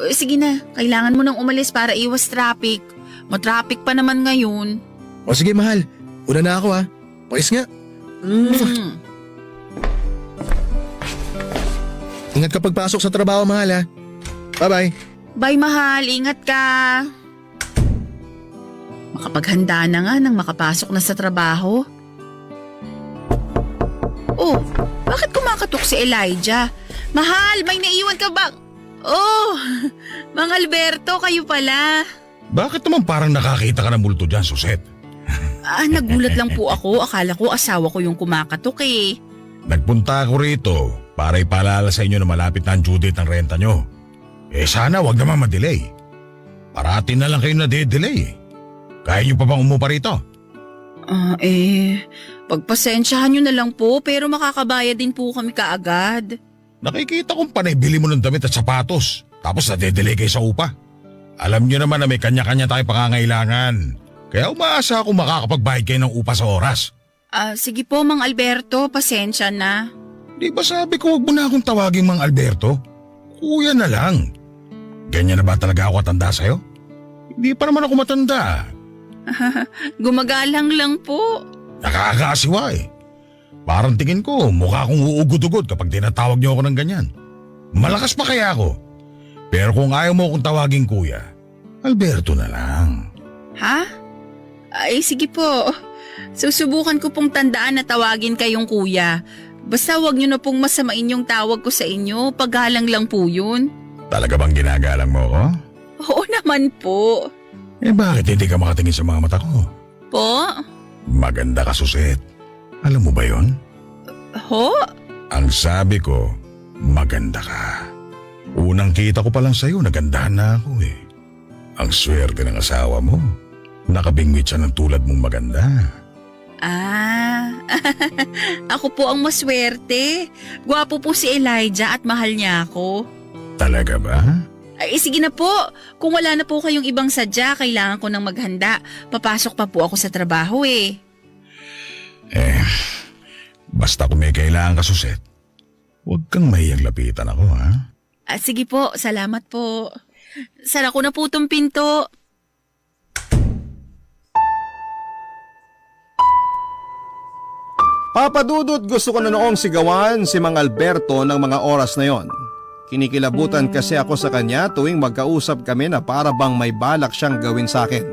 Sige na, kailangan mo nang umalis para iwas traffic. Matraffic pa naman ngayon. O sige mahal, una na ako ah. Pakis nga. Ingat ka pagpasok sa trabaho, mahal ah. Bye-bye. Bye mahal, ingat ka. Makapaghanda na nga nang makapasok na sa trabaho. Oh, bakit kumakatok si Elijah? Mahal, may naiwan ka ba? Oh, Mang Alberto, kayo pala. Bakit naman parang nakakita ka ng multo dyan, Suset? Nagulat lang po ako. Akala ko asawa ko yung kumakatok eh. Nagpunta ako rito para ipaalala sa inyo na malapit na ang due date ng renta nyo. Sana wag naman ma-delay. Parating na lang kayo na de-delay. Kaya nyo pa bang umupa rito? Pagpasensyahan nyo na lang po pero makakabayad din po kami kaagad. Nakikita kong panay bili mo ng damit at sapatos tapos nade-delay kayo sa upa. Alam nyo naman na may kanya-kanya tayong pangangailangan. Kaya umaasa ako makakapagbayad kayo ng upa sa oras. Sige po Mang Alberto, pasensya na. Di ba sabi ko wag mo na akong tawagin Mang Alberto? Kuya na lang. Ganyan na ba talaga ako matanda sa'yo? Hindi pa naman ako matanda. Gumagalang lang po. Nakakaasiwa eh. Parang tingin ko mukha akong uugod-ugod kapag tinatawag niyo ako ng ganyan. Malakas pa kaya ako. Pero kung ayaw mo akong tawagin kuya, Alberto na lang. Ha? Ay sige po. Susubukan ko pong tandaan na tawagin kayong kuya. Basta wag niyo na pong masamain yung tawag ko sa inyo. Paggalang lang po yun. Talaga bang ginagalang mo ako? Oo naman po. Bakit hindi ka makatingin sa mga mata ko? Po? Maganda ka, Suset. Alam mo ba yon? Ho? Ang sabi ko, maganda ka. Unang kita ko pa lang sa'yo, nagandahan na ako eh. Ang swerte ng asawa mo. Nakabingwit siya ng tulad mong maganda. Ako po ang maswerte. Gwapo po si Elijah at mahal niya ako. Talaga ba? Ay, sige na po. Kung wala na po kayong ibang sadya, kailangan ko nang maghanda. Papasok pa po ako sa trabaho eh. Basta kung may kailangan ka, Suset, huwag kang mahiyang lapitan ako, ha? Sige po, salamat po. Sara ko na po itong pinto. Papadudot, gusto ko na noong sigawan si Mang Alberto ng mga oras na yon. Kinikilabutan kasi ako sa kanya tuwing magkausap kami na para bang may balak siyang gawin sa akin.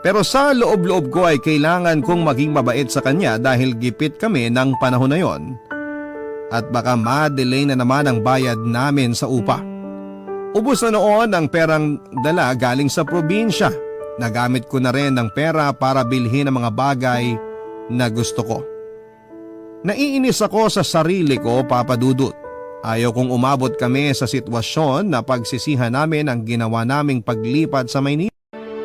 Pero sa loob-loob ko ay kailangan kong maging mabait sa kanya dahil gipit kami ng panahon na yon. At baka ma-delay na naman ang bayad namin sa upa. Ubus na noon ang perang dala galing sa probinsya. Nagamit ko na rin ng pera para bilhin ang mga bagay na gusto ko. Naiinis ako sa sarili ko, Papa Dudut. Ayaw kong umabot kami sa sitwasyon na pagsisihan namin ang ginawa naming paglipat sa Maynila.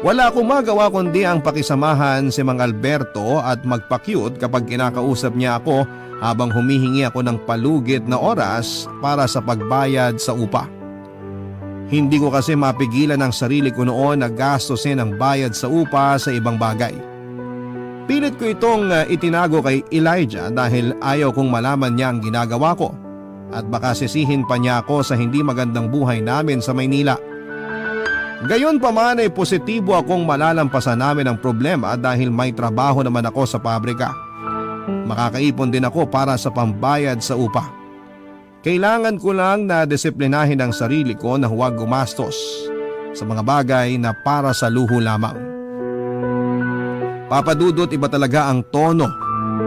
Wala akong magawa kundi ang pakisamahan si Mang Alberto at magpa-cute kapag kinakausap niya ako habang humihingi ako ng palugit na oras para sa pagbayad sa upa. Hindi ko kasi mapigilan ang sarili ko noon na gastusin ang bayad sa upa sa ibang bagay. Pilit ko itong itinago kay Elijah dahil ayaw kong malaman niya ang ginagawa ko. At baka sisihin pa niya ako sa hindi magandang buhay namin sa Maynila. Gayon pa man ay positibo akong malalampasan namin ang problema dahil may trabaho naman ako sa pabrika. Makakaipon din ako para sa pambayad sa upa. Kailangan ko lang na disiplinahin ang sarili ko na huwag gumastos sa mga bagay na para sa luho lamang. Papadudot, iba talaga ang tono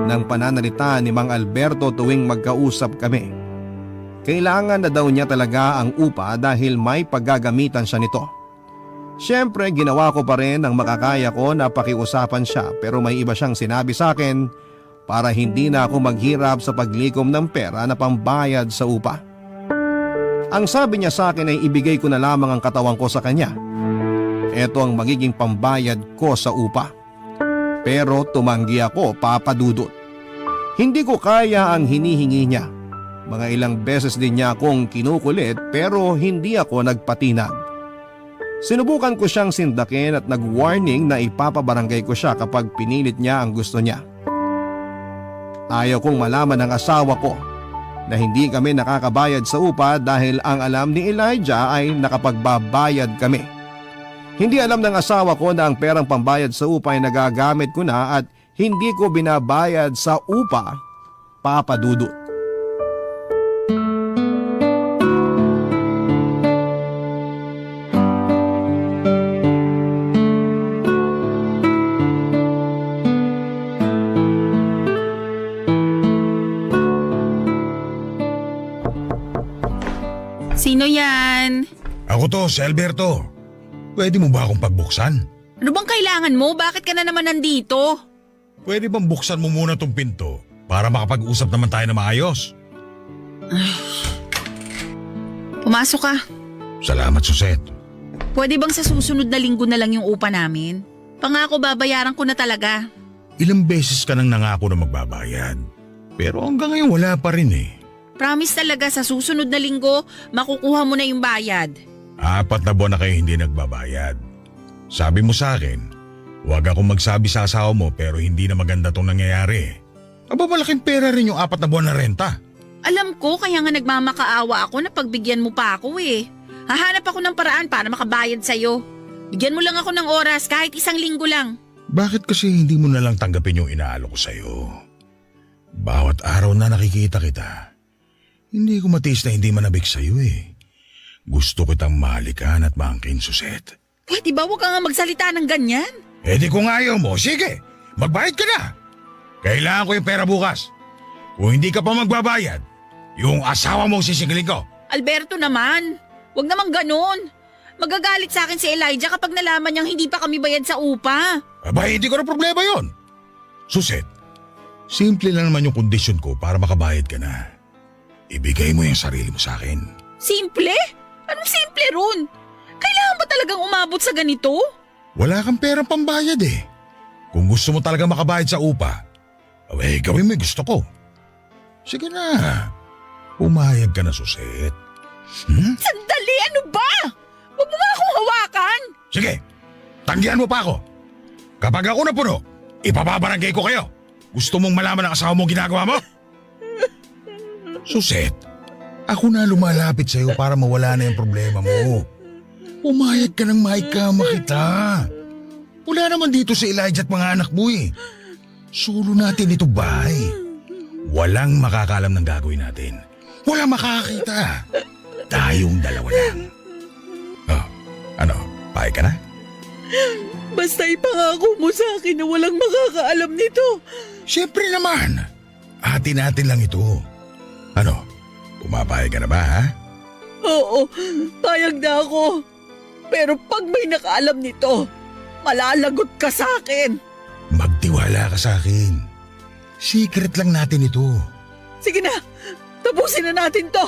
ng pananalita ni Mang Alberto tuwing magkausap kami. Kailangan na daw niya talaga ang upa dahil may paggagamitan siya nito. Siyempre, ginawa ko pa rin ang makakaya ko na pakiusapan siya pero may iba siyang sinabi sa akin para hindi na ako maghirap sa paglikom ng pera na pambayad sa upa. Ang sabi niya sa akin ay ibigay ko na lamang ang katawan ko sa kanya. Ito ang magiging pambayad ko sa upa. Pero tumanggi ako, Papa Dudut. Hindi ko kaya ang hinihingi niya. Mga ilang beses din niya akong kinukulit pero hindi ako nagpatinag. Sinubukan ko siyang sindakin at nag-warning na ipapabarangay ko siya kapag pinilit niya ang gusto niya. Ayaw kong malaman ng asawa ko na hindi kami nakakabayad sa upa dahil ang alam ni Elijah ay nakapagbabayad kami. Hindi alam ng asawa ko na ang perang pambayad sa upa ay nagagamit ko na at hindi ko binabayad sa upa, Papa Dudut. Sino yan? Ako to, si Alberto. Pwede mo ba akong pagbuksan? Ano bang kailangan mo? Bakit ka na naman nandito? Pwede bang buksan mo muna tong pinto para makapag-usap naman tayo na maayos? Pumasok ka. Salamat, Suset. Pwede bang sa susunod na linggo na lang yung upa namin? Pangako babayaran ko na talaga. Ilang beses ka nang nangako na magbabayad. Pero hanggang ngayon wala pa rin eh. Promise talaga sa susunod na linggo, makukuha mo na yung bayad. 4 na buwan na kayo hindi nagbabayad. Sabi mo sa akin, huwag akong magsabi sa asawa mo pero hindi na maganda tong nangyayari. Aba, malaking pera rin yung 4 na buwan na renta. Alam ko, kaya nga nagmamakaawa ako na pagbigyan mo pa ako eh. Hahanap ako ng paraan para makabayad sa'yo. Bigyan mo lang ako ng oras kahit 1 linggo lang. Bakit kasi hindi mo na lang tanggapin yung inaalo ko sa'yo? Bawat araw na nakikita kita, hindi ko matiis na hindi manabik sa'yo eh. Gusto kitang mahalikan at maangkin, Suset. Pwede ba huwag ka nga magsalita ng ganyan? Eh di kung ayaw mo, sige, magbayad ka na. Kailangan ko yung pera bukas. Kung hindi ka pa magbabayad, yung asawa mo sisingilin ko. Alberto naman, huwag naman ganun. Magagalit sa akin si Elijah kapag nalaman niyang hindi pa kami bayad sa upa. Aba, hindi ko na problema yon. Suset, simple lang naman yung kondisyon ko para makabayad ka na. Ibigay mo yung sarili mo sa akin. Simple? Anong simple ron? Kailangan ba talagang umabot sa ganito? Wala kang perang pambayad eh. Kung gusto mo talaga makabayad sa upa, gawin mo yung gusto ko. Sige na, umayag ka na, Suset. Sandali, ano ba? Huwag mo nga akong hawakan. Sige, tanggihan mo pa ako. Kapag ako napuno, ipapabarangay ko kayo. Gusto mong malaman ang asawa mo ginagawa mo? Suset, ako na lumalapit sa'yo para mawala na yung problema mo. Umayag ka ng maikama kita. Wala naman dito si Elijah at mga anak mo eh. Solo natin ito bahay. Walang makakalam ng gagawin natin. Walang makakakita. Tayong dalawa lang. Oh, ano, payag ka na? Basta ipangako mo sa akin na walang makakaalam nito. Siyempre naman. Atin-atin lang ito. Ano, pumapayag ka na ba ha? Oo, payag na ako. Pero pag may nakaalam nito, malalagot ka sa akin. Magtiwala ka sa akin. Secret lang natin ito. Sige na, tapusin na natin to.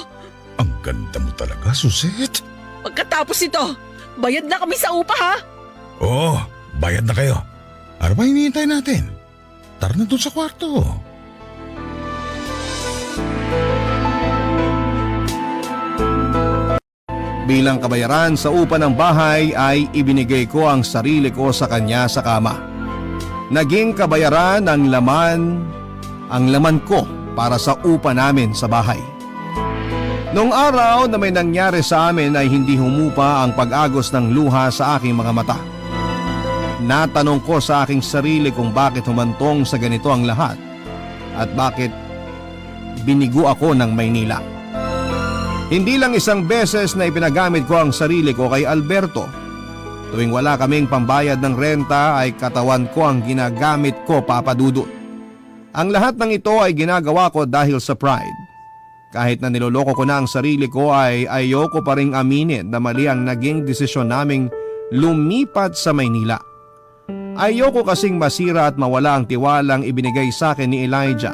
Ang ganda mo talaga, Suset. Pagkatapos ito, bayad na kami sa upa ha. Oo, bayad na kayo. Ano ba hinihintay natin? Tara na dun sa kwarto. Bilang kabayaran sa upa ng bahay ay ibinigay ko ang sarili ko sa kanya sa kama. Naging kabayaran ang laman ko para sa upa namin sa bahay. Noong araw na may nangyari sa amin ay hindi humupa ang pag-agos ng luha sa aking mga mata. Natanong ko sa aking sarili kung bakit humantong sa ganito ang lahat at bakit binigo ako ng Maynila. Hindi lang isang beses na ipinagamit ko ang sarili ko kay Alberto. Tuwing wala kaming pambayad ng renta ay katawan ko ang ginagamit ko, Papa Dudut. Ang lahat ng ito ay ginagawa ko dahil sa pride. Kahit na niloloko ko na ang sarili ko ay ayoko pa ring aminin na mali ang naging desisyon naming lumipat sa Maynila. Ayoko kasing masira at mawala ang tiwalang ibinigay sa akin ni Elijah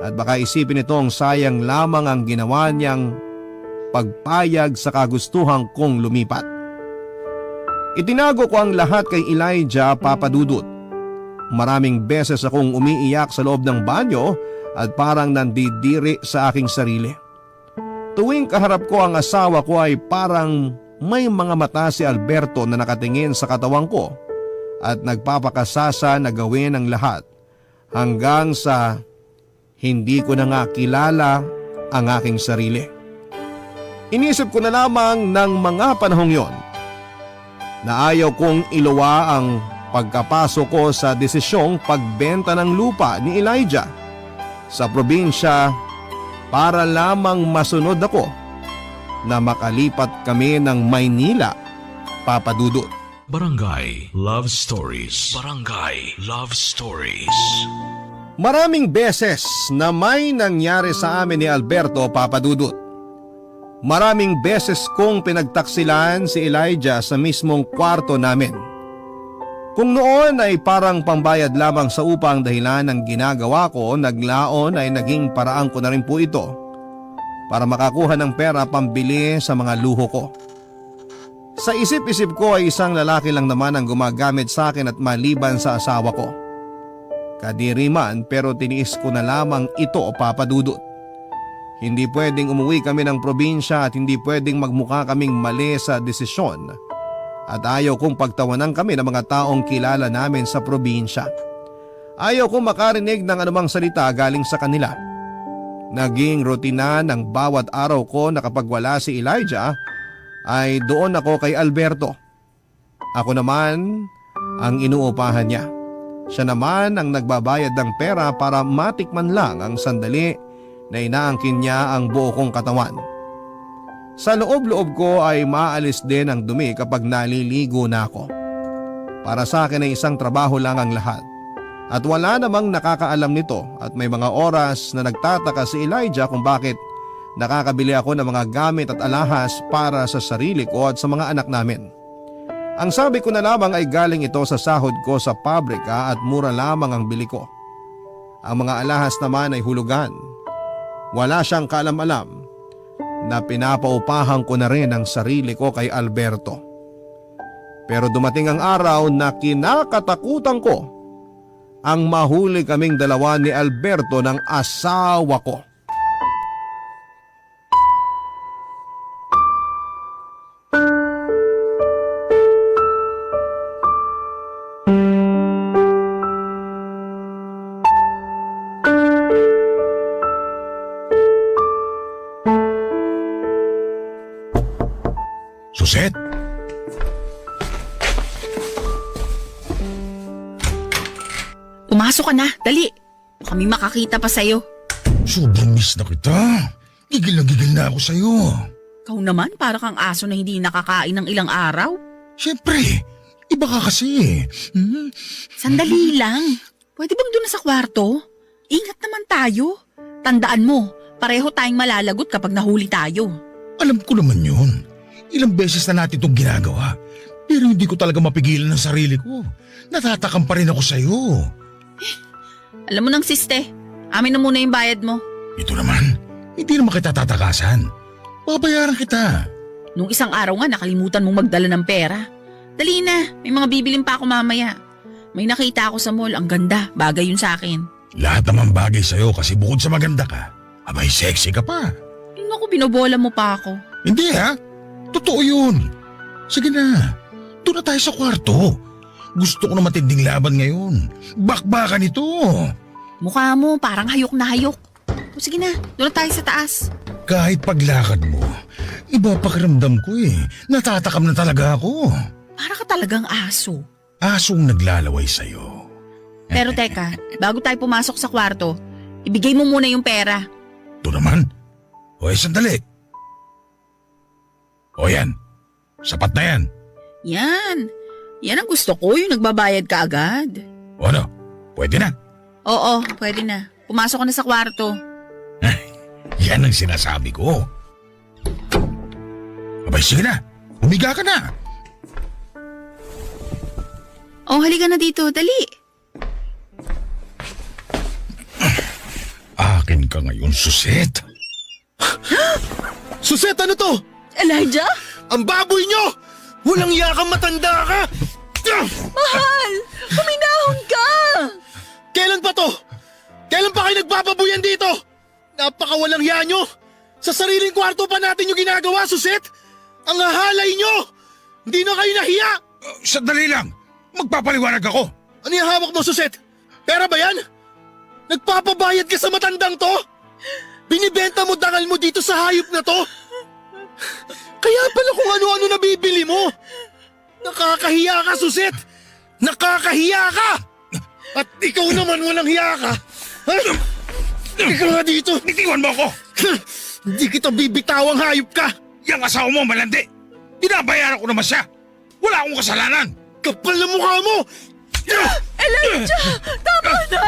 at baka isipin itong sayang lamang ang ginawa niyang pagpayag sa kagustuhan kong lumipat. Itinago ko ang lahat kay Elijah, Papa Dudut. Maraming beses akong umiiyak sa loob ng banyo at parang nandidiri sa aking sarili. Tuwing kaharap ko ang asawa ko ay parang may mga mata si Alberto na nakatingin sa katawan ko at nagpapakasasa na gawin ang lahat hanggang sa hindi ko na nga kilala ang aking sarili. Inisip ko na lamang ng mga panahong yon na ayaw kong iluwa ang pagkapasok ko sa desisyong pagbenta ng lupa ni Elijah sa probinsya para lamang masunod ako na makalipat kami ng Maynila, Papa Dudut. Barangay Love Stories. Barangay Love Stories. Maraming beses na may nangyari sa amin ni Alberto, Papa Dudut. Maraming beses kong pinagtaksilan si Elijah sa mismong kwarto namin. Kung noon ay parang pambayad lamang sa upa ang dahilan ng ginagawa ko, naglaon ay naging paraan ko na rin po ito para makakuha ng pera pambili sa mga luho ko. Sa isip-isip ko ay isang lalaki lang naman ang gumagamit sa akin at maliban sa asawa ko. Kadiri man pero tiniis ko na lamang ito, Papa Dudut. Hindi pwedeng umuwi kami ng probinsya at hindi pwedeng magmukha kaming mali sa desisyon. At ayaw kong pagtawanan kami ng mga taong kilala namin sa probinsya. Ayaw kong makarinig ng anumang salita galing sa kanila. Naging rutina ng bawat araw ko na kapag wala si Elijah ay doon ako kay Alberto. Ako naman ang inuupahan niya. Siya naman ang nagbabayad ng pera para matikman lang ang sandali na inaangkin niya ang buo kong katawan. Sa loob-loob ko ay maalis din ang dumi kapag naliligo na ako. Para sa akin ay isang trabaho lang ang lahat. At wala namang nakakaalam nito at may mga oras na nagtataka si Elijah kung bakit nakakabili ako ng mga gamit at alahas para sa sarili ko at sa mga anak namin. Ang sabi ko na lamang ay galing ito sa sahod ko sa pabrika at mura lamang ang bili ko. Ang mga alahas naman ay hulugan. Wala siyang kaalam-alam na pinapaupahan ko na rin ang sarili ko kay Alberto. Pero dumating ang araw na kinakatakutan ko ang mahuli kaming dalawa ni Alberto ng asawa ko. Suset? Pumasok ka na, dali. Kami makakita pa sa'yo. Sobrang miss na kita. Gigil na ako sa'yo. Ikaw naman, para kang aso na hindi nakakain ng ilang araw. Siyempre, iba ka kasi. Sandali lang. Pwede bang doon na sa kwarto? Ingat naman tayo. Tandaan mo, pareho tayong malalagot kapag nahuli tayo. Alam ko naman yun. Ilang beses na natin itong ginagawa. Pero hindi ko talaga mapigilan ang sarili ko. Natatakam pa rin ako sa'yo. Alam mo nang siste, amin na muna yung bayad mo. Ito naman, hindi naman kita tatakasan. Babayaran kita. Nung isang araw nga nakalimutan mong magdala ng pera. Dali na, may mga bibilin pa ako mamaya. May nakita ako sa mall, ang ganda, bagay yun sa akin. Lahat naman bagay sa'yo kasi bukod sa maganda ka, abay sexy ka pa. Yung ako, binobola mo pa ako. Hindi ha, totoo yun. Sige na, doon na tayo sa kwarto. Gusto ko na matinding laban ngayon. Bakbakan ito. Mukha mo, parang hayok na hayok. O sige na, doon na tayo sa taas. Kahit paglakad mo, iba pakiramdam ko eh. Natatakam na talaga ako. Para ka talagang aso. Asong naglalaway sa'yo. Pero teka, bago tayo pumasok sa kwarto, ibigay mo muna yung pera. Ito naman. O sandali. O yan, sapat na yan. Yan ang gusto ko, yung nagbabayad ka agad. O ano, pwede na. Oo, pwede na. Pumasok ka na sa kwarto. Yan ang sinasabi ko. Abay sige na, humiga ka na. Oh, halika na dito, dali. Akin ka ngayon, Suset. Suset, ano to? Elijah? Ang baboy nyo! Walang yakang matanda ka! Mahal! Huminahon ka! Kailan pa to? Kailan pa kayo nagbababuyan dito? Napakawalang ya nyo! Sa sariling kwarto pa natin yung ginagawa, Suset! Ang hahalay nyo! Hindi na kayo nahiya! Sandali lang, magpapaliwanag ako. Ano yung hawak mo, Suset? Pera ba yan? Nagpapabayad ka sa matandang to? Binibenta mo dangal mo dito sa hayop na to? Kaya pala kung ano-ano nabibili mo. Nakakahiya ka, Suset! Nakakahiya ka! At ikaw naman walang hiya ka! Ha? Ikaw nga dito! Bitiwan mo ako! Hindi kita bibitawang hayop ka! Yang asawa mo malandi. Binabayaran ko naman siya. Wala akong kasalanan. Kapal na mukha mo! Elijah! Tama na!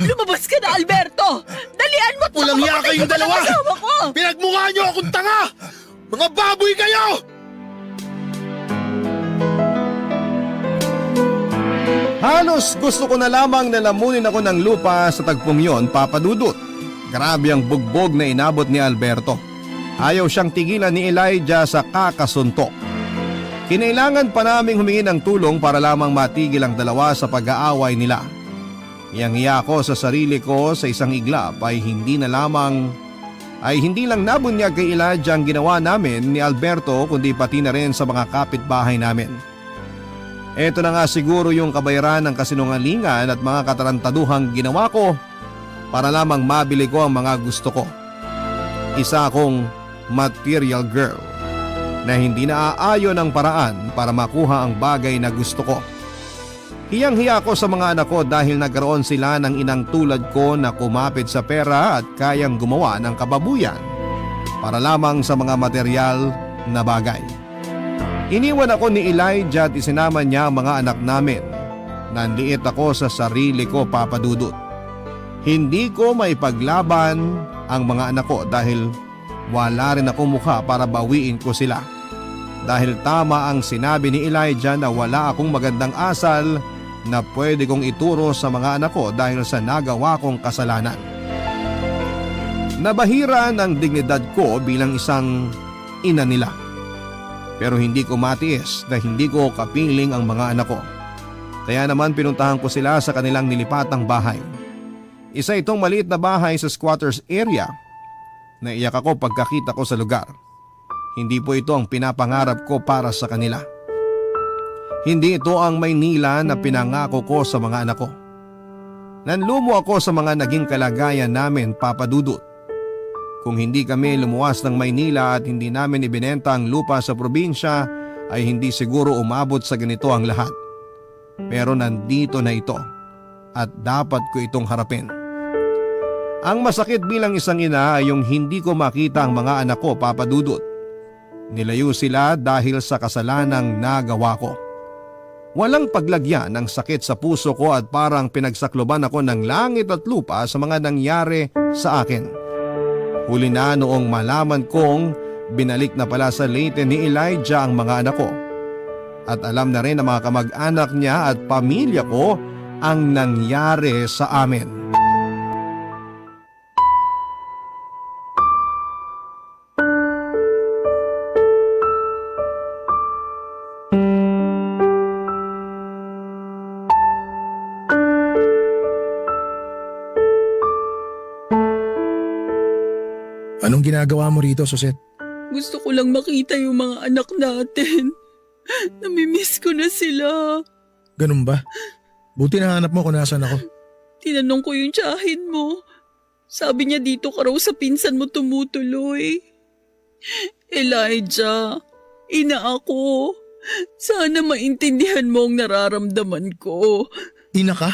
Lumabas ka na, Alberto! Dalian mo at Walang hiya makamatay kayong ka pa ng dalawa! asawa ko! Pinagmukha niyo akong tanga! Mga baboy kayo! Halos gusto ko na lamang na lamunin ako ng lupa sa tagpong yon, Papa Dudut. Grabe ang bugbog na inabot ni Alberto. Ayaw siyang tigilan ni Elijah sa kakasuntok. Kinailangan pa naming humingi ng tulong para lamang matigil ang dalawa sa pag-aaway nila. Iyang-iya ko sa sarili ko sa isang iglap ay hindi lang nabunyag kay Elijah ang ginawa namin ni Alberto kundi pati na rin sa mga kapitbahay namin. Ito na nga siguro yung kabayaran ng kasinungalingan at mga katarantaduhang ginawa ko para lamang mabili ko ang mga gusto ko. Isa akong material girl na hindi naaayon ang paraan para makuha ang bagay na gusto ko. Hiyang-hiya ko sa mga anak ko dahil nagkaroon sila ng inang tulad ko na kumapit sa pera at kayang gumawa ng kababuyan para lamang sa mga material na bagay. Iniwan ako ni Elijah at isinama niya ang mga anak namin. Nanliit ako sa sarili ko, Papa Dudut. Hindi ko maipaglaban ang mga anak ko dahil wala rin ako mukha para bawiin ko sila. Dahil tama ang sinabi ni Elijah na wala akong magandang asal na pwede kong ituro sa mga anak ko dahil sa nagawa kong kasalanan. Nabahira ng dignidad ko bilang isang ina nila. Pero hindi ko matiis na hindi ko kapiling ang mga anak ko. Kaya naman pinuntahan ko sila sa kanilang nilipatang bahay. Isa itong maliit na bahay sa squatters area. Naiyak ako pagkakita ko sa lugar. Hindi po ito ang pinapangarap ko para sa kanila. Hindi ito ang Maynila na pinangako ko sa mga anak ko. Nanlumo ako sa mga naging kalagayan namin, Papa Dudut. Kung hindi kami lumuwas ng Maynila at hindi namin ibinenta ang lupa sa probinsya, ay hindi siguro umabot sa ganito ang lahat. Pero nandito na ito at dapat ko itong harapin. Ang masakit bilang isang ina ay yung hindi ko makita ang mga anak ko, Papa Dudut. Nilayo sila dahil sa kasalanang nagawa ko. Walang paglagyan ng sakit sa puso ko at parang pinagsakloban ako ng langit at lupa sa mga nangyari sa akin. Huli na noong malaman kong binalik na pala sa Leyte ni Elijah ang mga anak ko. At alam na rin ng mga kamag-anak niya at pamilya ko ang nangyari sa amin. Anong ginagawa mo rito, Suset? Gusto ko lang makita yung mga anak natin. Namimiss ko na sila. Ganun ba? Buti nahanap mo kung nasan ako. Tinanong ko yung tiyahin mo. Sabi niya dito ka raw sa pinsan mo tumutuloy. Elijah, ina ako. Sana maintindihan mo ang nararamdaman ko. Ina ka?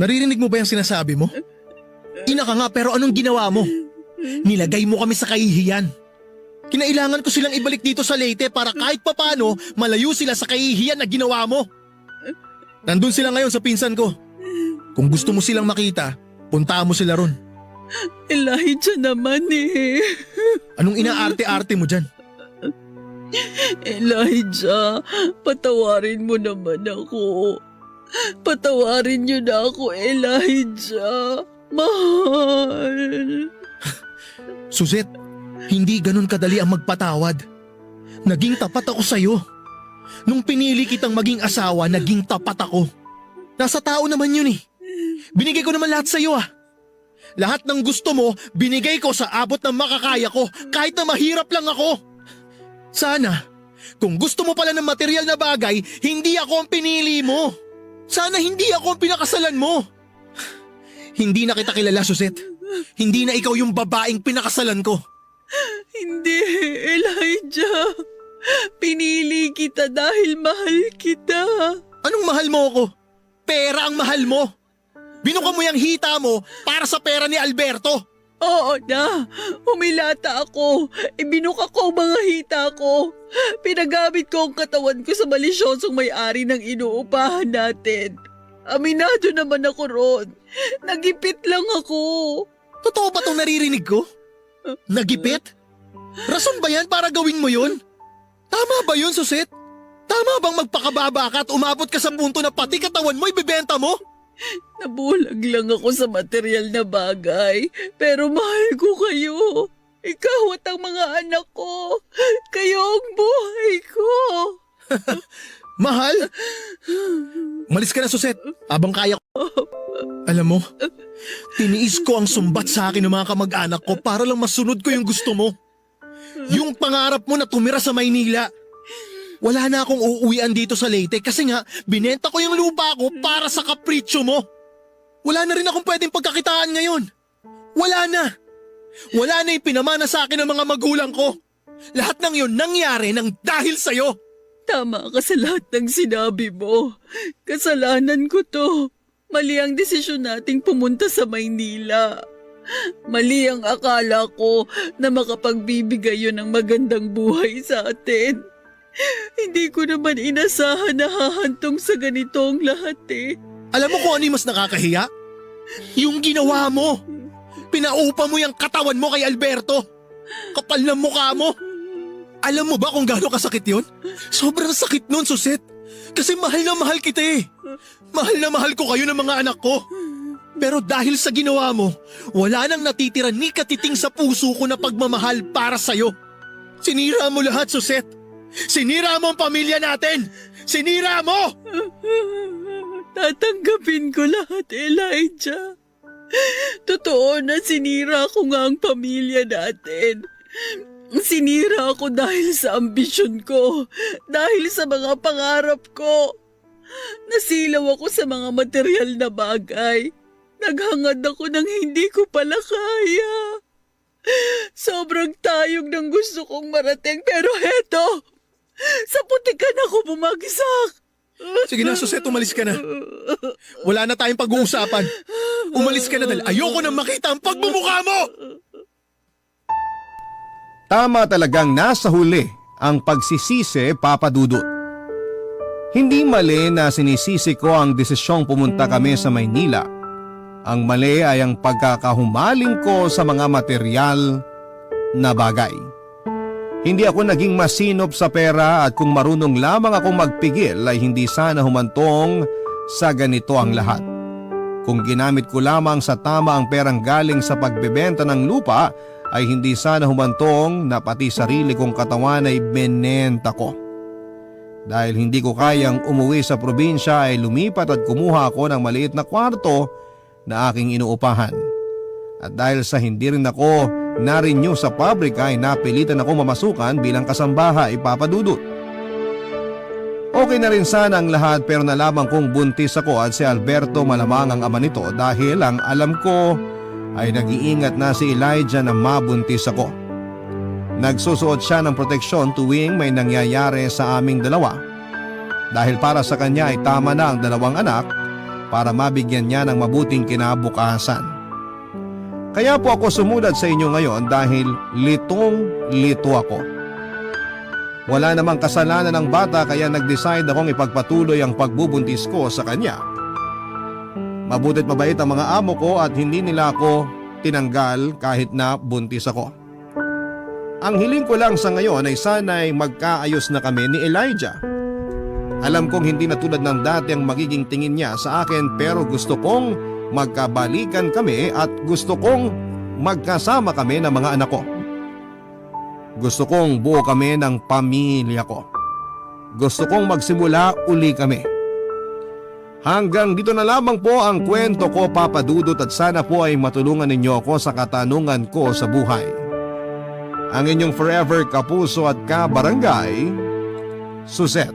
Naririnig mo ba yung sinasabi mo? Ina ka nga pero anong ginawa mo? Nilagay mo kami sa kahihiyan. Kinailangan ko silang ibalik dito sa Leyte para kahit papano malayo sila sa kahihiyan na ginawa mo. Nandun sila ngayon sa pinsan ko. Kung gusto mo silang makita, puntahan mo sila ron. Elijah naman eh. Anong inaarte-arte mo dyan? Elijah, patawarin mo naman ako. Patawarin niyo na ako, Elijah. Mahal. Suzette, hindi ganun kadali ang magpatawad. Naging tapat ako sa'yo. Nung pinili kitang maging asawa, naging tapat ako. Nasa tao naman yun eh. Binigay ko naman lahat sa'yo ah. Lahat ng gusto mo, binigay ko sa abot ng makakaya ko kahit na mahirap lang ako. Sana, kung gusto mo pala ng material na bagay, hindi ako ang pinili mo. Sana hindi ako ang pinakasalan mo. Hindi na kita kilala, Suzette. Hindi na ikaw yung babaeng pinakasalan ko. Hindi, Elijah. Pinili kita dahil mahal kita. Anong mahal mo ako? Pera ang mahal mo. Binuka mo yung hita mo para sa pera ni Alberto. Oo na, humilata ako. Ibinuka ko ang mga hita ko. Pinagamit ko ang katawan ko sa malisyosong may-ari ng inuupahan natin. Aminado naman ako ron. Nagipit lang ako. Totoo ba itong naririnig ko? Nagipit? Rason ba yan para gawin mo yun? Tama ba yun, Suzette? Tama bang magpakababa ka at umabot ka sa punto na pati katawan mo ibibenta mo? Nabulag lang ako sa material na bagay, pero mahal ko kayo. Ikaw at ang mga anak ko. Kayo ang buhay ko. Mahal? Malis ka na, Suzette. Abang kaya ko. Alam mo, tiniis ko ang sumbat sa akin ng mga kamag-anak ko para lang masunod ko yung gusto mo. Yung pangarap mo na tumira sa Maynila. Wala na akong uuwian dito sa Leyte kasi nga binenta ko yung lupa ko para sa kapritsyo mo. Wala na rin akong pwedeng pagkakitaan ngayon. Wala na. Wala na ipinamana sa akin ng mga magulang ko. Lahat ng yun nangyari nang dahil sa'yo. Tama ka sa lahat ng sinabi mo. Kasalanan ko to. Mali ang desisyon nating pumunta sa Maynila. Mali ang akala ko na makapagbibigay yun ng magandang buhay sa atin. Hindi ko naman inasahan na hahantong sa ganito ang lahat eh. Alam mo kung ano yung mas nakakahiya? Yung ginawa mo. Pinaupa mo yung katawan mo kay Alberto. Kapal ng mukha mo. Alam mo ba kung gaano kasakit yun? Sobrang sakit nun, Suset. Kasi mahal na mahal kita eh. Mahal na mahal ko kayo ng mga anak ko. Pero dahil sa ginawa mo, wala nang natitira ni katiting sa puso ko na pagmamahal para sa'yo. Sinira mo lahat, Suset. Sinira mo ang pamilya natin. Sinira mo! Tatanggapin ko lahat, Elijah. Totoo na sinira ko nga ang pamilya natin. Sinira ako dahil sa ambisyon ko, dahil sa mga pangarap ko. Nasilaw ako sa mga material na bagay. Naghangad ako ng hindi ko pala kaya. Sobrang tayog ng gusto kong marating, pero heto, sa putikan ako bumagsak. Sige na, Suset, umalis ka na. Wala na tayong pag-uusapan. Umalis ka na dahil ayoko nang makita ang pagmumukha mo! Tama talagang nasa huli ang pagsisisi, Papa Dudut. Hindi mali na sinisisi ko ang desisyong pumunta kami sa Maynila. Ang mali ay ang pagkakahumaling ko sa mga material na bagay. Hindi ako naging masinop sa pera at kung marunong lamang akong magpigil ay hindi sana humantong sa ganito ang lahat. Kung ginamit ko lamang sa tama ang perang galing sa pagbebenta ng lupa ay hindi sana humantong na pati sarili kong katawan ay benenta ko. Dahil hindi ko kayang umuwi sa probinsya ay lumipat at kumuha ako ng maliit na kwarto na aking inuupahan. At dahil sa hindi rin ako na-renew sa pabrika ay napilitan ako mamasukan bilang kasambahay, Papa Dudut. Okay na rin sana ang lahat pero nalaman kong buntis ako at si Alberto malamang ang ama nito dahil ang alam ko ay nag-iingat na si Elijah na mabuntis ako. Nagsusuot siya ng proteksyon tuwing may nangyayari sa aming dalawa. Dahil para sa kanya ay tama na ang 2 anak para mabigyan niya ng mabuting kinabukasan. Kaya po ako sumulat sa inyo ngayon dahil litong-lito ako. Wala namang kasalanan ng bata kaya nag-decide akong ipagpatuloy ang pagbubuntis ko sa kanya. Mabuti't mabait ang mga amo ko at hindi nila ako tinanggal kahit na buntis ako. Ang hiling ko lang sa ngayon ay sana'y magkaayos na kami ni Elijah. Alam kong hindi na tulad ng dati ang magiging tingin niya sa akin pero gusto kong magkabalikan kami at gusto kong magkasama kami ng mga anak ko. Gusto kong buo kami ng pamilya ko. Gusto kong magsimula uli kami. Hanggang dito na lamang po ang kwento ko, Papa Dudut, at sana po ay matulungan ninyo ako sa katanungan ko sa buhay. Ang inyong forever kapuso at kabarangay, Suzette.